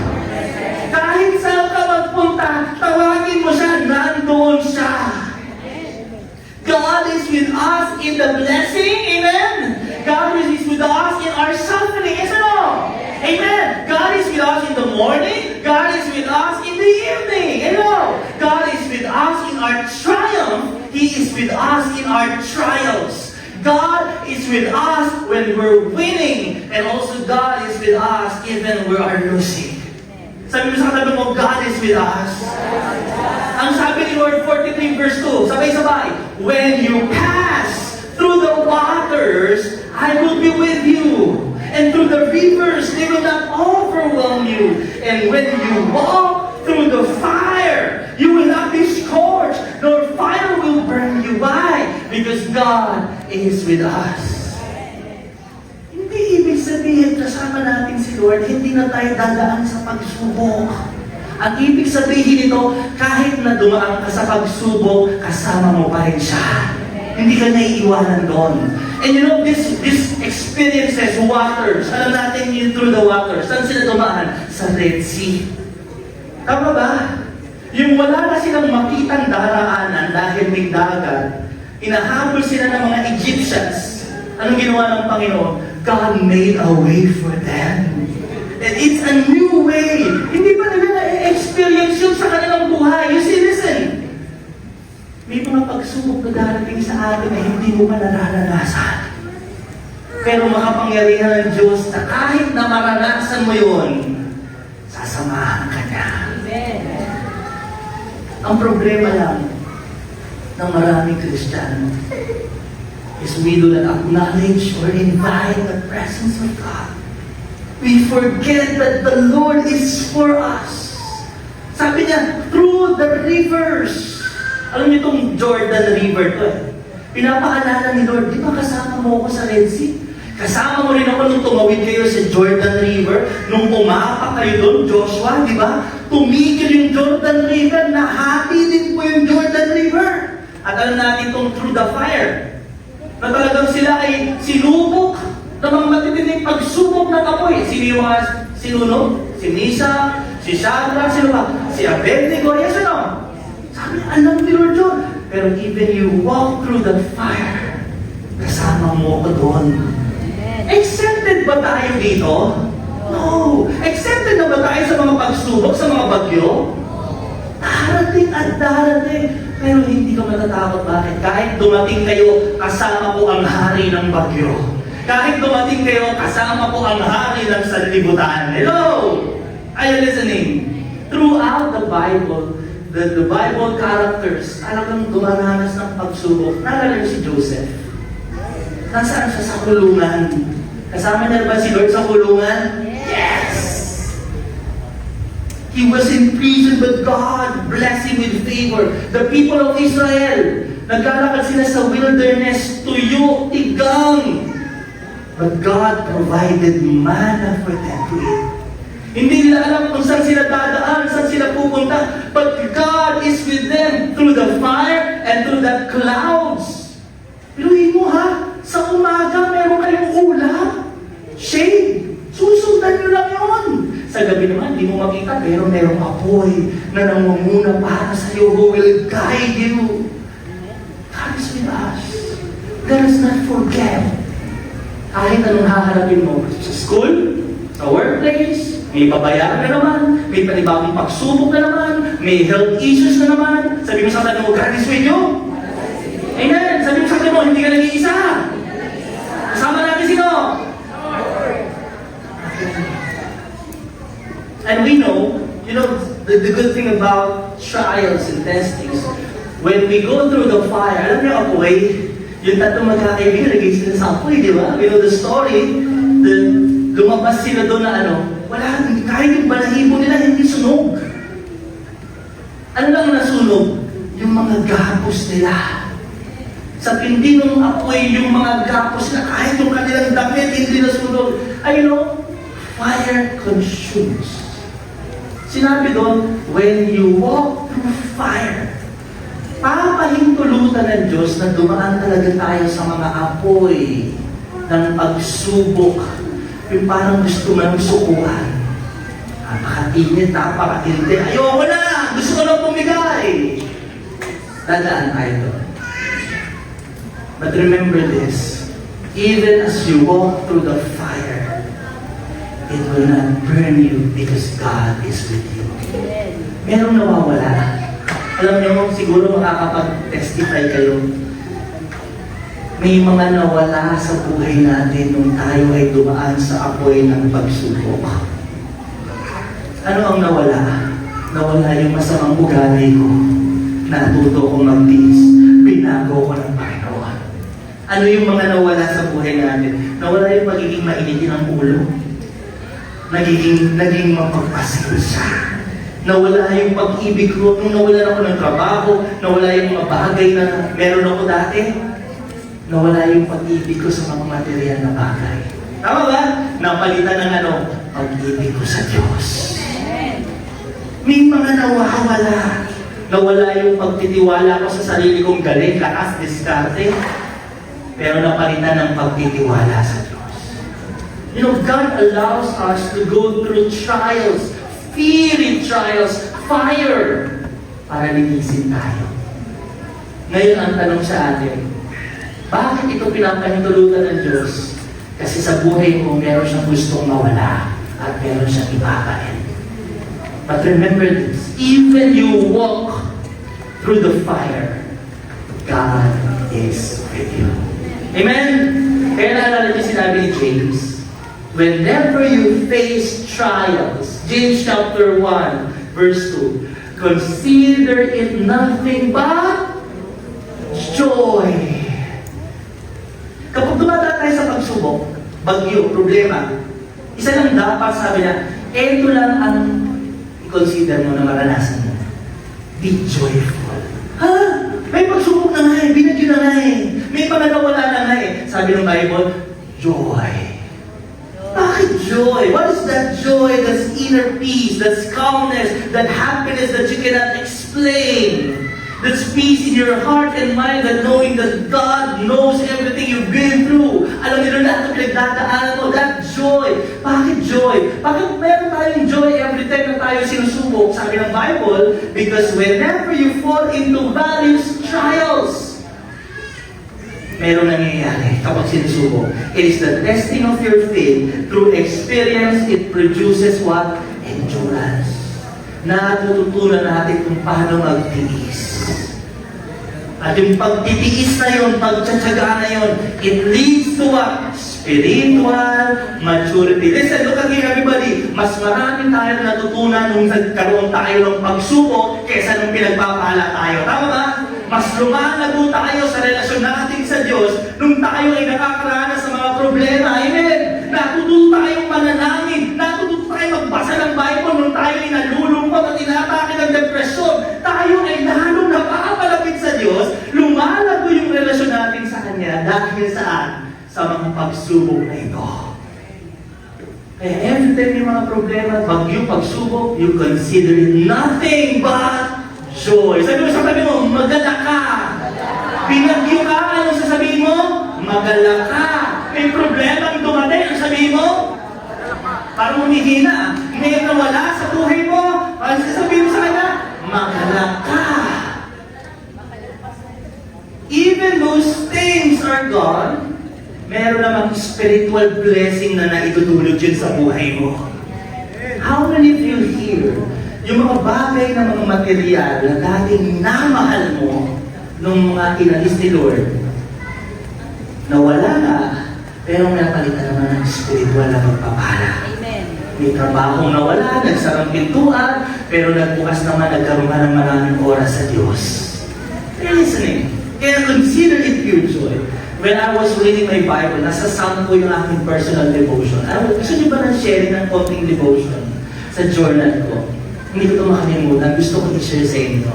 Kahit saan ka magpunta, tawagin mo siya, nandoon siya. God is with us in the blessing, amen? God is with us in our suffering, yes or no? Amen. God is with us in the morning, God is with us in the evening. Hello. God is with us in our triumph. He is with us in our trials. God is with us when we're winning. And also God is with us even when we are losing. Sabi mo sa katabi mo, God is with us. Ang sabi ni Lord 43 verse 2, sabay-sabay, when you pass through the waters, I will be with you. And through the rivers, they will not overwhelm you. And when you walk through the fire, you will not be scorched, nor fire will burn you. Why? Because God is with us. Hindi ibig sabihin kasama natin si Lord, hindi na tayo dadaan sa pagsubok. Ang ibig sabihin nito, kahit na dumaan ka sa pagsubok, kasama mo pa rin siya. Hindi ka naiiwanan doon. And you know, this experiences waters. Alam natin yun through the waters. Saan sila dumaan? Sa Red Sea. Tama ba? Yung wala na silang makitang daraanan dahil may dagat, inahabol sila ng mga Egyptians. Anong ginawa ng Panginoon? God made a way for them. And it's a new way. Hindi pa nila na-experience yun sa kanilang buhay. You see, listen. May mga pagsubok na darating sa atin na hindi mo pa nararanasan. Pero makapangyarihan ng Diyos na kahit na maranasan mo yun, sasamahan ka niya. Amen. Ang problema lang ng maraming Kristiyano is we do not acknowledge or invite the presence of God. We forget that the Lord is for us. Sabi niya, through the rivers. Alam niyo itong Jordan River to eh. Pinapaalala ni Lord, di ba kasama mo ako sa Red Sea? Kasama mo rin ako nung tumawid kayo sa Jordan River, nung umapak kayo doon, Joshua, di ba? Tumigil yung Jordan River, nahati din po yung Jordan River. At alam natin itong through the fire, na talagang sila ay sinubok ng mga matitinding pagsubok ng apoy. Sino yung mga sinunog? Si Misa, si Shadrach, sino ba? Si Abednego, yes or no? Sabi, alam ni Lord yun. Pero even you walk through the fire, kasama mo ko doon. Accepted ba tayo dito? No. Accepted na ba tayo sa mga pagsubok, sa mga bagyo? Darating at darating. Pero hindi ka matatakot. Bakit? Kahit dumating kayo, kasama po ang hari ng bagyo. Kahit dumating kayo, kasama po ang hari ng sanlibutan. Hello? Are you listening? Throughout the Bible, the Bible characters, talagang dumaranas ng pagsubok. Naalala niyo si Joseph. Nasaan siya sa kulungan? Kasama niya ba si Lord sa kulungan? Yes! He was in prison, but God blessed him with favor. The people of Israel, naglalakad sila sa wilderness, tuyo, tigang. But God provided manna for them to eat. Hindi nila alam kung saan sila dadaan, saan sila pupunta. But God is with them through the fire and through the clouds. Piluhin mo ha, sa umaga meron kayong ulam, shade, susundan nyo lang yun. Sa gabi naman, hindi mo makita, pero merong apoy na nangunguna para sa iyo who will guide you. God is with us. Let us not forget. Kahit anong haharapin mo, sa school, sa workplace, may pabayaan na naman, may panibagong pagsubok na naman, may health issues na naman. Sabi mo sa kanya mo, God is with you. Amen. Sabi mo sa kanya mo, hindi ka nag-iisa. Kasama natin sino? And we know, the good thing about trials and testings, when we go through the fire, alam niyo apoy, yung tatlong magkakaibigan, naging sila sa apoy, di ba? You know the story, lumabas sila doon na wala, kahit yung balahibo nila, hindi sunog. Ano lang nasunog? Yung mga gapos nila. Sa pindi ng apoy, yung mga gapos na kahit yung kanilang damit, hindi nasunog. Fire consumes. Sinabi doon, when you walk through fire, papahintulutan ng Diyos na dumaan talaga tayo sa mga apoy ng pagsubok. Yung parang gusto mo sukuan. Napakainit, napakatindi. Ayoko na! Gusto ko lang pumigay! Dadaan tayo doon. But remember this, even as you walk through the fire, it will not burn you because God is with you. Merong nawawala. Alam niyo, siguro makakapag-testify kayo. May mga nawala sa buhay natin nung tayo ay dumaan sa apoy ng pagsubok. Ano ang nawala? Nawala yung masamang ugali ko. Natuto ko magtiis. Binago ko ng Panginoon. Ano yung mga nawala sa buhay natin? Nawala yung magiging mainitin ang ulo. Naging mapagpasensya. Nawala yung pag-ibig ko. Nung nawala ako ng trabaho, nawala yung mga bagay na meron ako dati. Nawala yung pag-ibig ko sa mga material na bagay. Tama ba? Napalitan ng pag-ibig ko sa Diyos. May mga nawawala. Nawala yung pagtitiwala ko sa sarili kong galing, lakas, diskarte. Pero napalitan ng pagtitiwala sa Diyos. You know, God allows us to go through trials, fiery trials, fire, para linisin tayo. Ngayon ang tanong sa atin, bakit ito pinapahintulutan ng Diyos? Kasi sa buhay mo, meron siyang gustong mawala at meron siyang ipapain. But remember this, even you walk through the fire, God is with you. Amen? Kaya naalala niyo sinabi ni James, whenever you face trials, James chapter 1, verse 2, consider it nothing but joy. Kapag dumadaan tayo sa pagsubok, bagyo, problema, isa lang dapat sabi niya, eto lang ang i-consider mo na maranasan mo. Be joyful. Ha? May pagsubok na nga eh, binagyo na nga eh, may pananawala na nga eh. Sabi ng Bible, joy. Bakit joy? What is that joy? That's inner peace, that's calmness, that happiness that you cannot explain. That's peace in your heart and mind, that knowing that God knows everything you've been through. Alam niyo lahat ng pinagdadaanan mo, that joy. Bakit joy? Bakit meron tayong joy every time na tayo sinusubok? Sabi ng Bible, because whenever you fall into various trials, meron nangyayari kapag sinusubok. It is the testing of your faith. Through experience, it produces what? Endurance. Natututunan natin kung paano magtiis. At yung pagtitiis na yun, pagtsatsaga na yun, it leads to what? Spiritual maturity. Listen, look at here everybody. Mas marami tayong natutunan nung nagkaroon tayo ng pagsubok kesa nung pinagpapala tayo. Tama ba? Mas lumalago tayo sa relasyon natin sa Diyos nung tayo ay nakakaranas sa mga problema. Amen? Natututo tayong manalangin. Natututo tayong magbasa ng Bible nung tayo ay nalulungkot at inatake ng depresyon. Tayo ay lalong napapalapit sa Diyos. Lumalago yung relasyon natin sa Kanya dahil saan? Sa mga pagsubok na ito. Kaya every time yung mga problema, bagyo, pagsubok, you consider it nothing but joy. Sabi mo sa tabi mo, magala ka. Binagyo ka, anong sasabihin mo? Magala ka. May problema ang dumating, ang sabihin mo? Parang humihina. May nawala sa buhay mo. Ano sasabihin mo sa kanya? Magala ka. Even those things are gone, meron namang spiritual blessing na naitutulog yun sa buhay mo. How many of you here, yung mga bagay na mga material na dating namahal mo nung mga inalis ni Lord, nawala na, pero may napalitan naman ng spiritual na pagpapala. Amen. May trabaho nawala, nagsarang pintuan, pero nagbukas naman, nagkaroon ka ng maraming oras sa Diyos. Are you listening? Kaya consider it pure joy. When I was reading my Bible, nasa Psalm ko yung aking personal devotion. Gusto niyo ba nang sharing ng konting devotion sa journal ko? Hindi ko ito makalimutan. Gusto ko i-share sa inyo.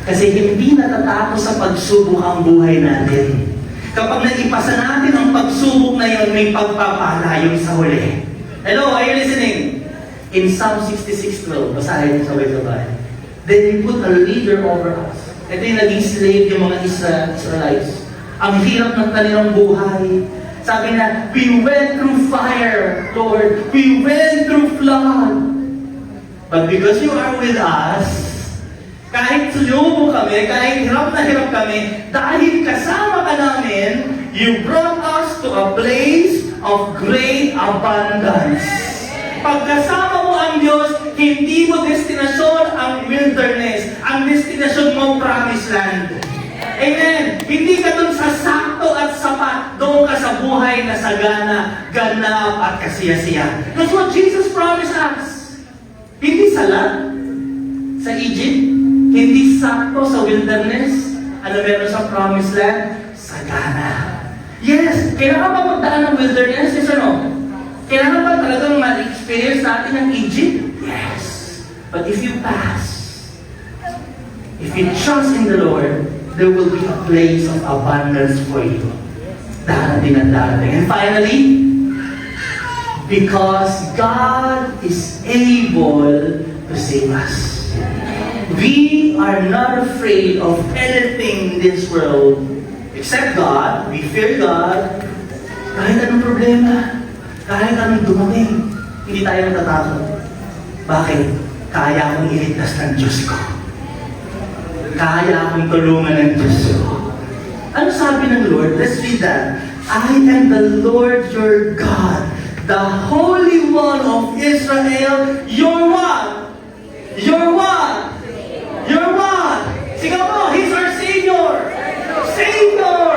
Kasi hindi natatapos sa pagsubok ang buhay natin. Kapag naipasa natin ang pagsubok na yun, may pagpapala yung sa huli. Hello, are you listening? In Psalm 66:12, basahin niyo sabay-sabay. Then you put a leader over us. Ito yung naging slave yung mga Israelites. Ang hirap ng kanilang buhay. Sabi na, we went through fire, Lord. We went through flood. But because you are with us, kahit suyubo kami, kahit hirap na hirap kami, dahil kasama ka namin, you brought us to a place of great abundance. Pagkasama mo ang Diyos, hindi mo destinasyon ang wilderness, ang destination mo, promised land. Amen! Hindi ka dun sa sakto at sapat, doon ka sa buhay na sagana, ganap at kasiyasiya. That's what Jesus promised us. Hindi salat sa Egypt, hindi sakto sa wilderness. Ano meron sa promised land? Sagana. Yes, kailangan ba magdaan ng wilderness? Yes or no? Kailangan ba talagang ma-experience natin ang Egypt? Yes. But if you pass, if you trust in the Lord, there will be a place of abundance for you. Darating at darating. And finally, because God is able to save us. We are not afraid of anything in this world except God. We fear God. Kahit anong problema, kahit anong dumating, hindi tayo matatakot. Bakit? Kaya akong iligtas ng Diyos ko. Kaya akong tulungan ng Diyos ko. Ano sabi ng Lord? Let's read that. I am the Lord your God, the Holy One of Israel. Your what? Your what? Your what? Sigaw mo, He's our Savior. Savior!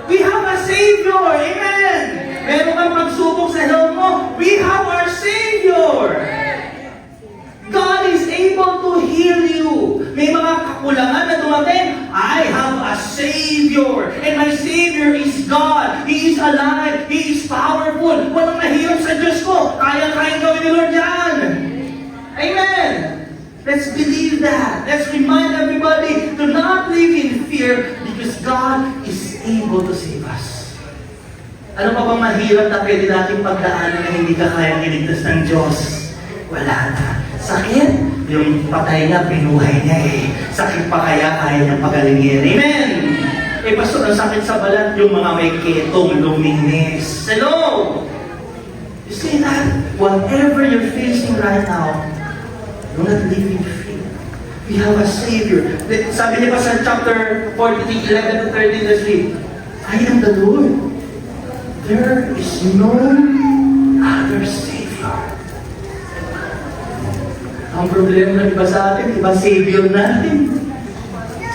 We have a Savior. Amen! Meron kang pagsubok sa health mo. We have our Savior. God is able to heal you. May mga kakulangan na dumating. I have a Savior. And my Savior is God. He is alive. He is powerful. Walang nahirap sa Diyos ko. Kaya-kaya gawin ni Lord yan. Amen. Let's believe that. Let's remind everybody to not live in fear because God is able to save us. Ano pa bang mahirap na pwede natin pagdaanan na hindi ka kayang iligtas ng Diyos? Wala na. Sakit? Yung patay na, pinuhay niya eh. Sakit pa kaya niyang pagalingin. Amen! Eh, pastor, ang sakit sa balat, yung mga may ketong luminis. Hello! You see that? Whatever you're facing right now, do not live in fear. We have a Savior. Sabi niya pa sa chapter 43, 11 to 13, let's read. I am the Lord. There is no other Savior. Ang problema ng iba sa atin, iba Savior natin.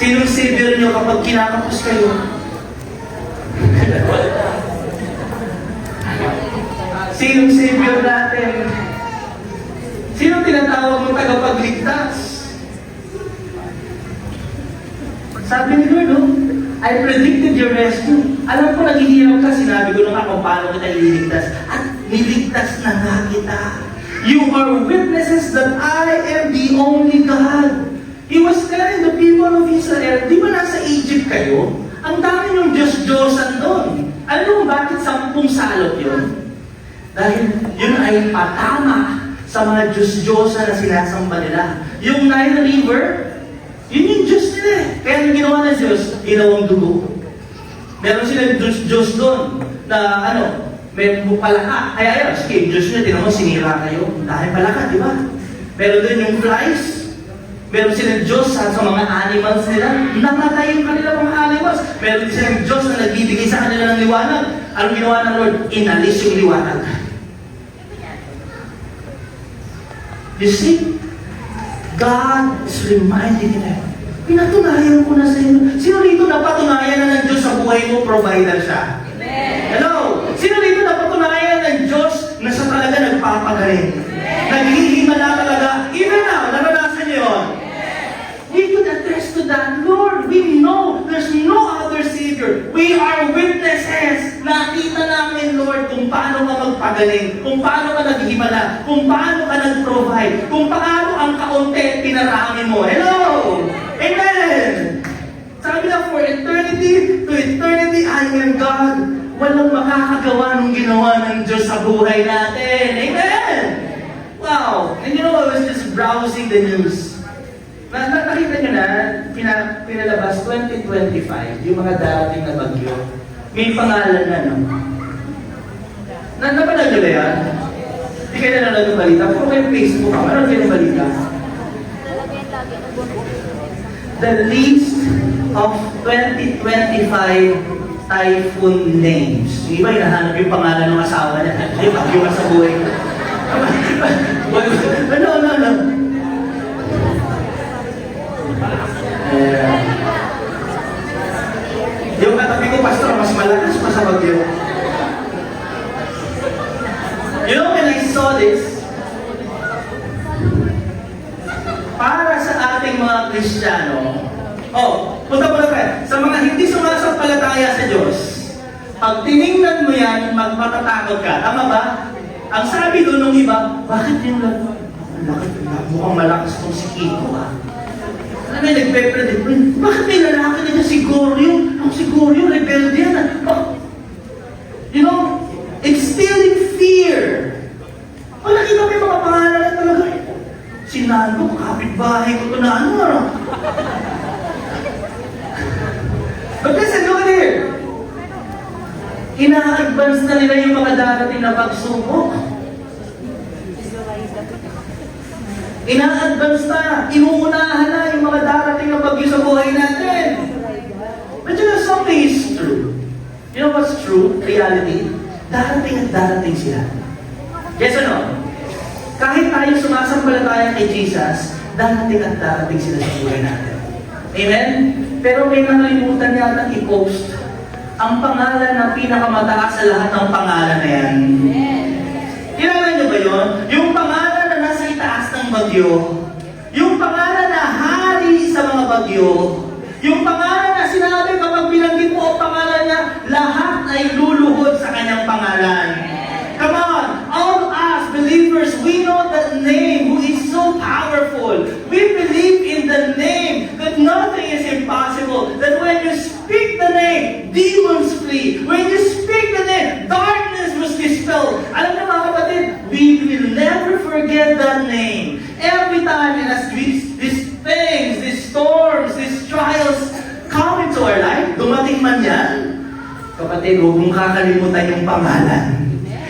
Sinong Savior niyo kapag kinakapos kayo? Sinong Savior natin? Sinong tinatawag mong tagapagligtas? Sabi ni Lord, no? I predicted your rescue. Alam ko, naghihirap ka, sinabi ko na nga kung paano kita ililigtas. At niligtas na nga kita. You are witnesses that I am the only God. He was telling the people of Israel, di ba nasa Egypt kayo? Ang dami ng Diyos-Diyosan doon. Alam mo bakit 10 salot yun? Dahil yun ay patama sa mga Diyos-Diyosan na sinasamba nila. Yung Nile River, yun yung Diyos nila eh. Kaya yung ginawa ng Diyos, ginawang dugo. Meron silang Diyos doon na may palaka. Kaya ayun, sige, Diyos nyo, tinan mo, sinira kayo. Dahil palaka, di ba? Meron din yung flies. Meron silang Diyos sa mga animals nila. Namatay yung kanilang mga animals. Meron din silang Diyos na nagbibigay sa kanila ng liwanag. Anong ginawa ng Lord? Inalis yung liwanag. You see? God is reminding them. Pinatunayan ko na sa inyo. Sino rito napatunayan na ng Diyos sa buhay mo, provider siya? Hello? Sino dito napatunayan ng Diyos na siya talaga nagpapagaling? Naghihimala talaga. Even now, naranasan niyo yun? We could attest to that. Lord, we know there's no other Savior. We are witnesses. Nakita namin, Lord, kung paano ka magpagaling, kung paano ka naghihimala, kung paano ka nag-provide, kung paano ang kaunti pinarami mo. Hello? Amen! Sabi na, for eternity to eternity, I am God. Walang makakagawa ng ginawa ng Diyos sa buhay natin. Amen! Wow! And you know, I was just browsing the news. Nakita nyo na, pinalabas 2025, yung mga darating na bagyo. May pangalan na, no? Napanood nyo ba yan? Hindi kayo nanonood ng balita. Puro kayo Facebook. Ano kayo ng balita? The list of 2025 typhoon names. Yung iba, hinahanap yung pangalan ng asawa niya. Yung bagyo ka sa buhay. Ano? Yeah. Yung katabi ko, pastor, mas malakas pa sa bagyo. You know, when I saw this, para sa ating mga Kristiyano, punta mo na kayo, sa mga hindi sumasampalataya sa Diyos, pag tinignan mo yan, magpatatakot ka. Tama ba? Ang sabi doon ng iba, bakit yung mukhang malakas itong si Kiko Ano may nagpe-predict? Bakit may lalaki na si Goryo? Ang si Goryo, rebelde yan. You know, instilling fear. Pag nakita mo yung mga pangalan na talaga, si Nando, kapitbahay ko ito na ano. But listen, look at here. Ina-advance na nila yung mga darating na pagsubok. Ina-advance na, inuunahan na yung mga darating na bagyo sa buhay natin. But you know, something is true. You know what's true? Reality? Darating at darating sila. Yes or no? Kahit tayo sumasampalataya kay Jesus, darating at darating sila sa buhay natin. Amen? Pero may nakalimutan yata i-post ang pangalan ng pinakamataas sa lahat ng pangalan na yan. Kilala niyo ba yun? Yung pangalan na nasa itaas ng bagyo, yung pangalan na hari sa mga bagyo, yung pangalan na sinabi kapag binanggit mo ang pangalan niya, lahat ay luluhod sa kanyang pangalan. Come on, all us believers, we know that name who is so powerful. We believe in the name that nothing is impossible. That when you speak the name, demons flee. When you speak the name, darkness was dispelled. Alam niyo mga kapatid, we will never forget that name. Every time as these things, these storms, these trials come into our life, dumating man yan, kapatid, huwag mong kakalimutan yung pangalan.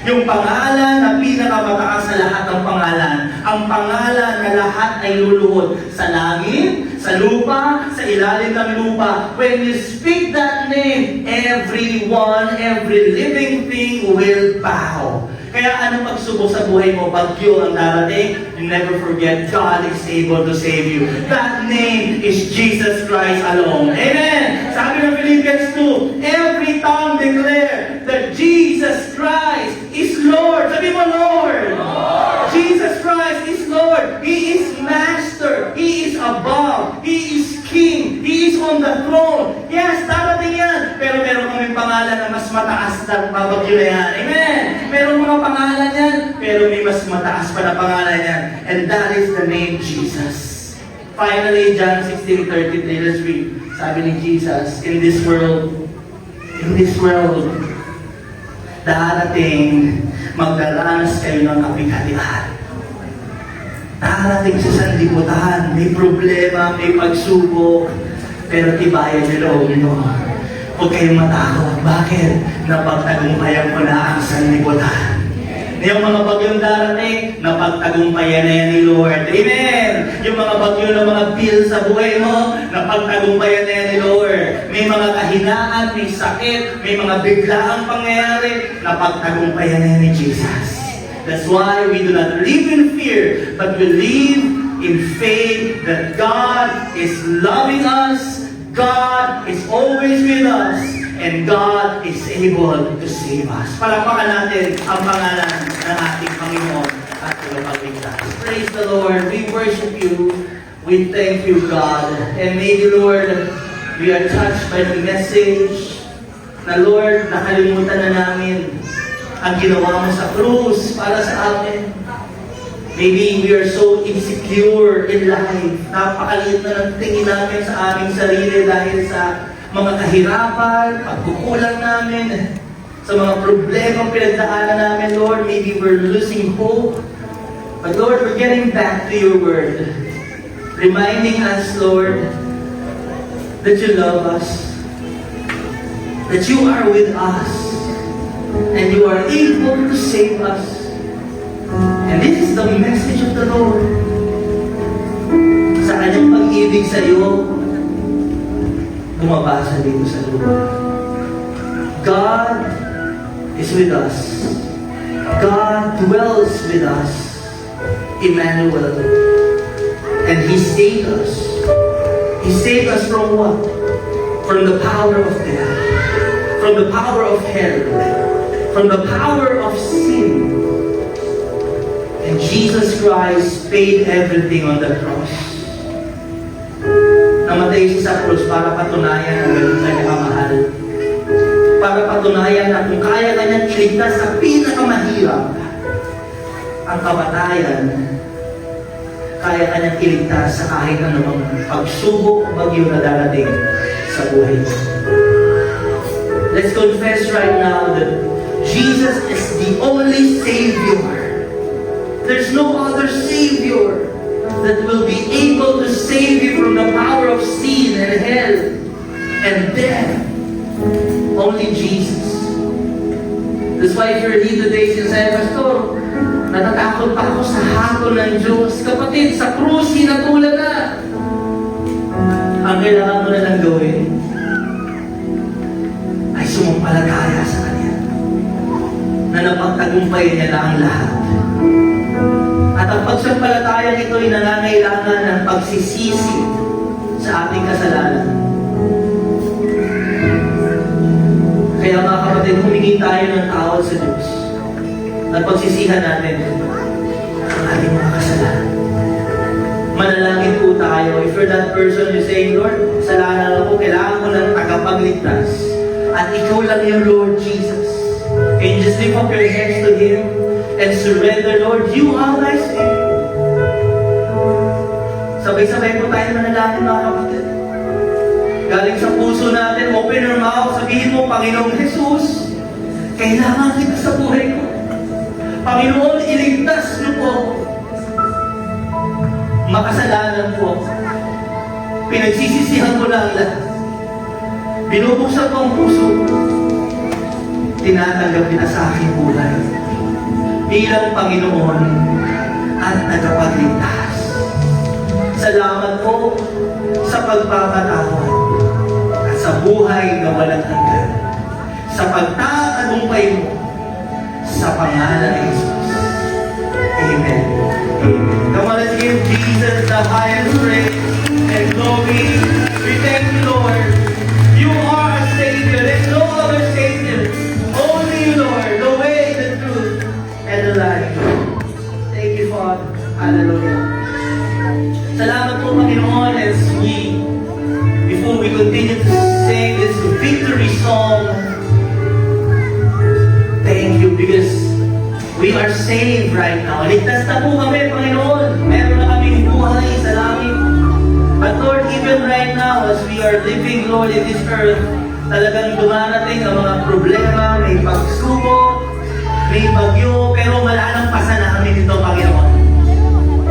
Yung pangalan na pinakamataas sa lahat ng pangalan. Ang pangalan na lahat ay luluhod sa langit, sa lupa, sa ilalim ng lupa. When you speak that name, everyone, every living thing will bow. Kaya anong pagsubok sa buhay mo, bagyo ang darating, you never forget, God is able to save you. That name is Jesus Christ alone. Amen! Sabi ng Philippians 2, every tongue declare that Jesus Christ is Lord. Sabi mo, Lord! Lord! Jesus Christ is Lord. He is Master. He is above. He is King. He is on the throne. Yes, darating yan. Pero meron kaming pangalan na mas mataas na babagyo na yan. Amen! Meron mga pangalan yan, pero may mas mataas pa na pangalan yan. And that is the name Jesus. Finally, John 16:33, let's read. Sabi ni Jesus, in this world, darating, magdaranas kayo ng kapigatian. Darating sa sanlibutan, may problema, may pagsubok, pero tibayan niyo loob nyo. Huwag kayong matakot. Bakit? Napagtagumpayan ko na ang sanlibutan. Yung mga bagyong darating, napagtagumpayan na yan ni Lord. Amen! Yung mga bagyo na mga bill sa buhay mo, napagtagumpayan na yan ni Lord. May mga kahinaan, may sakit, may mga biglaang pangyayari, napagtagumpayan na yan ni Jesus. That's why we do not live in fear, but we live in faith that God is loving us, God is always with us, and God is able to save us. Palakpakan natin ang pangalan ng ating Panginoon at tagapagligtas. Praise the Lord. We worship you. We thank you, God. And maybe, Lord, we are touched by the message na, Lord, nakalimutan na namin ang ginawa mo sa krus para sa amin. Maybe we are so insecure in life. Napakaliit na ng tingin namin sa aming sarili dahil sa mga kahirapan, pagkukulang namin, sa mga problemang pinagdaanan namin, Lord. Maybe we're losing hope. But Lord, we're getting back to your word. Reminding us, Lord, that you love us. That you are with us. And you are able to save us. And this is the message of the Lord. Sa kanyang pag-ibig sa iyo, bumabasa dito sa lupa. God is with us. God dwells with us. Emmanuel. And He saved us. He saved us from what? From the power of death, from the power of hell, from the power of sin. And Jesus Christ paid everything on the cross. Namatay siya sa cross para patunayan na ganun kanya kamahal. Para patunayan na kung kaya kanyang iligtas sa pinakamahirap, ang kamatayan, kaya kanyang iligtas sa kahit anumang pagsubok o bagyo na darating sa buhay. Let's confess right now that Jesus is the only Savior. There's no other Savior that will be able to save you from the power of sin and hell and death. Only Jesus. That's why if you're here today, sinasabi, Pastor, natatakot pa ako sa hakol ng Diyos. Kapatid, sa krus, hinatulan na. Ang kailangan mo na lang gawin ay sumampalataya sa Kanya. Na napagtagumpay niya na ang lahat. At ang pagsampalataya nito ay nangangailangan ng pagsisisi sa ating kasalanan. Kaya mga kapatid, humingi tayo ng tawad sa Diyos. At pagsisihan natin ang ating mga kasalanan. Manalangin po tayo. If you're that person, you say, Lord, kasalanan ako, kailangan ko ng tagapagligtas. At ikaw lang yung Lord Jesus. Can you just lift up your hands to Him and surrender, Lord, you are my Savior. Sabay-sabay po tayo manalangin, mga kapatid. Galing sa puso natin, open your mouth, sabihin mo, Panginoong Jesus, kailangan kita sa buhay ko. Panginoon, iligtas niyo po. Makasalanan po. Pinagsisisihan ko na ang lahat. Binubuksan ko ang puso. Tinatanggap kita sa aking buhay bilang Panginoon at tagapagligtas. Salamat po sa pagpapatawad at sa buhay na walang hanggan. Sa pagtatagumpay mo sa pangalan ni Jesus. Amen. Amen. Come on, let's give Jesus the highest praise and glory. We thank you, Lord. You are a Savior. There's no other Savior. Only you, Lord. The way, the truth, and the life. Thank you, Father. Hallelujah. Salamat po, Panginoon, as before we continue to sing this victory song, thank you because we are saved right now. Ligtas na po kami, Panginoon. Meron na kaming buhay sa langit. But Lord, even right now, as we are living, Lord, in this earth, talagang dumarating ang mga problema, may pagsubok, may bagyo, pero malalampasan namin ito, Panginoon.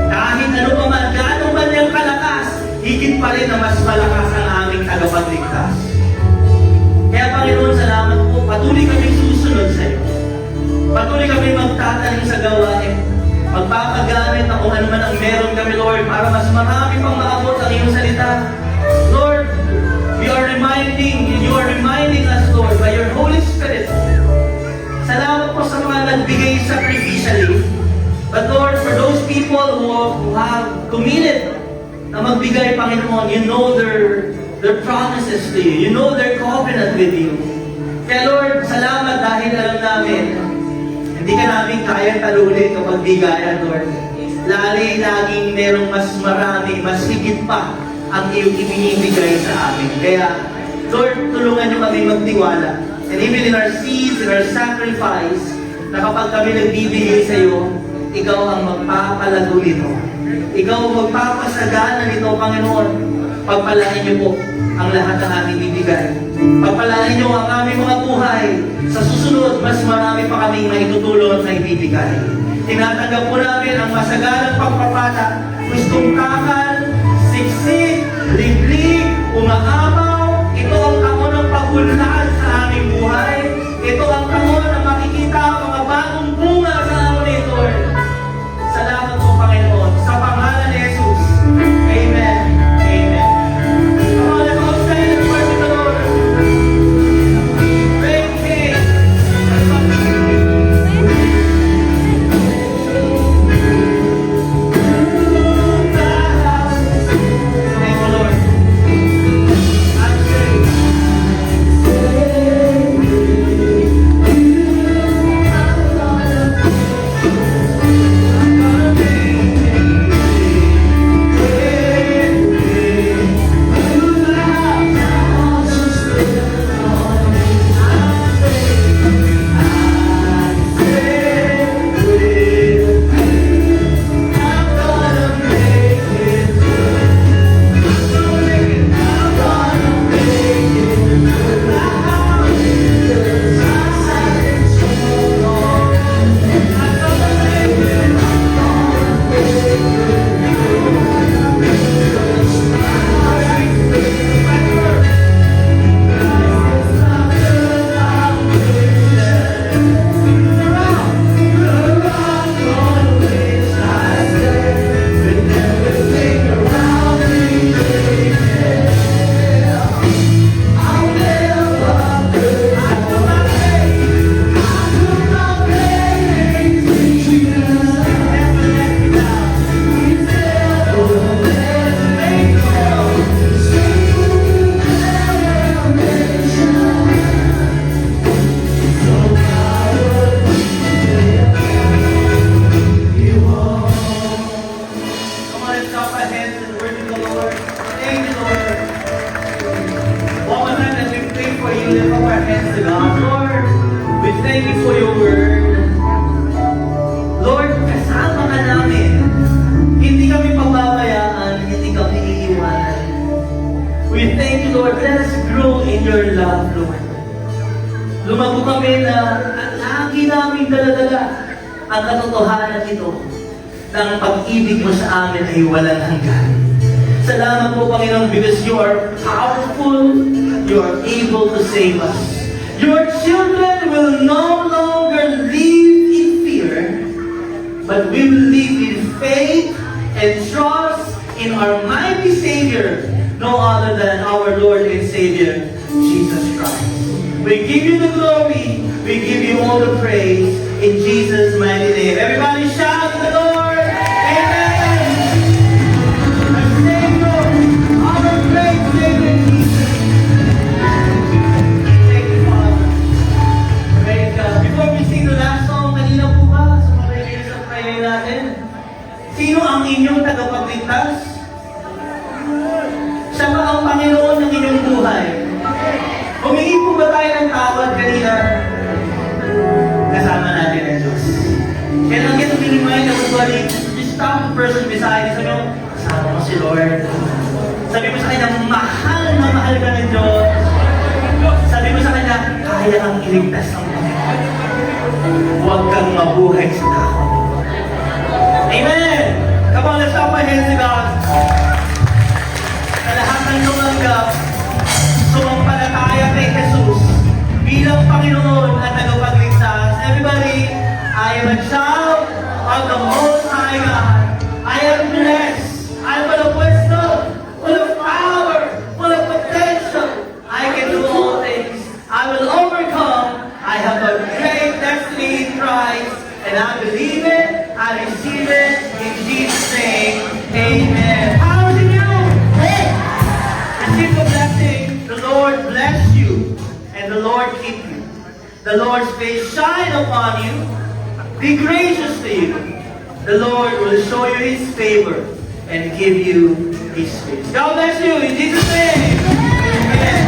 Kahit ano pa man, gaano man yung kalakas, higit pa rin na mas malakas ang aming tagapagligtas. Kaya Panginoon, salamat po. Patuloy kami susunod sa iyo. Patuloy kami magtatanim sa gawain. Magpapagamit na kung ano man ang meron kami, Lord, para mas marami pang maabot ang iyong salita. Lord, you are reminding us, Lord, by your Holy Spirit. Salamat po sa mga nagbigay sacrificially. But Lord, for those people who have committed na magbigay, Panginoon, you know their promises to you. You know their covenant with you. Kaya Lord, salamat dahil alam namin, hindi ka namin kaya talunin kapag bigayan, Lord. Laging merong mas marami, mas higit pa ang iyong ibinibigay sa amin. Kaya, Lord, tulungan niyo kami magtiwala. And even in our seeds, in our sacrifice, na kapag kami nagbibigay sa iyo, ikaw ang magpapalago nito. Ikaw ang magpapasagana nito, Panginoon. Pagpalain niyo po ang lahat ng aming bibigay. Pagpalain niyo ang aming mga buhay. Sa susunod, mas marami pa kaming maitutulong at maibibigay. Tinatanggap po namin ang masaganang pagpapala. Gustong takal, siksik, liglig, umaabaw. Ito ang taon ng pag-unlad sa aming buhay. Ito ang taon na makikita ang mga bagong bunga sa amin, Lord. Salamat po, Panginoon. Sa pangalan ni Jesus. Amen. Amen. Come on, let's all stand and worship the Lord. Great King. Thank you, Lord. for your word. Lord, kasama ka namin. Hindi kami pababayaan, hindi kami iiwanan. We thank you, Lord. Let us grow in your love, Lord. Lumago kami na lagi namin daladala ang katotohanan ito ng pag-ibig mo sa amin ay walang hanggan. Salamat po, Panginoon, because you are powerful, you are able to save us. Your children will no longer live in fear, but we will live in faith and trust in our mighty Savior, no other than our Lord and Savior, Jesus Christ. We give you the glory, we give you all the praise, in Jesus' mighty name. Everybody shout to the Lord, Amen! Our Savior, our great Savior, Jesus. Thank you, Father. Praise God. Before we sing the last song, kanina po ba, sa mga kaibigan sa prayer natin, sino ang inyong tagapagligtas? Siya ba ang Panginoon ng inyong buhay? Humingi po ba tayo ng tawad kanina? Kasama natin ang Diyos. Kaya lang get to be reminded of what just stop the person beside you. Sabi mo, kasama mo si Lord. Sabi mo sa kanya, mahal na mahal ka ng Diyos. Sabi mo sa kanya, kaya kang iligtas ng Panginoon. Huwag kang mabuhay sa takot. Amen! Come on, let's clap our hands to God. Sa lahat ng lumanggap, sumampalataya kay Jesus bilang Panginoon at tagapagligtas. Everybody, I am a child of the Most High God. I am blessed. I am full of wisdom, full of power, full of potential. I can do all things. I will overcome. I have a great destiny in Christ, and I believe it. I receive it in Jesus' name. Amen. Power to you. Receive the blessing. The Lord bless you, and the Lord keep you. The Lord's face shine upon you, be gracious to you. The Lord will show you His favor and give you His peace. God bless you in Jesus' name. Amen.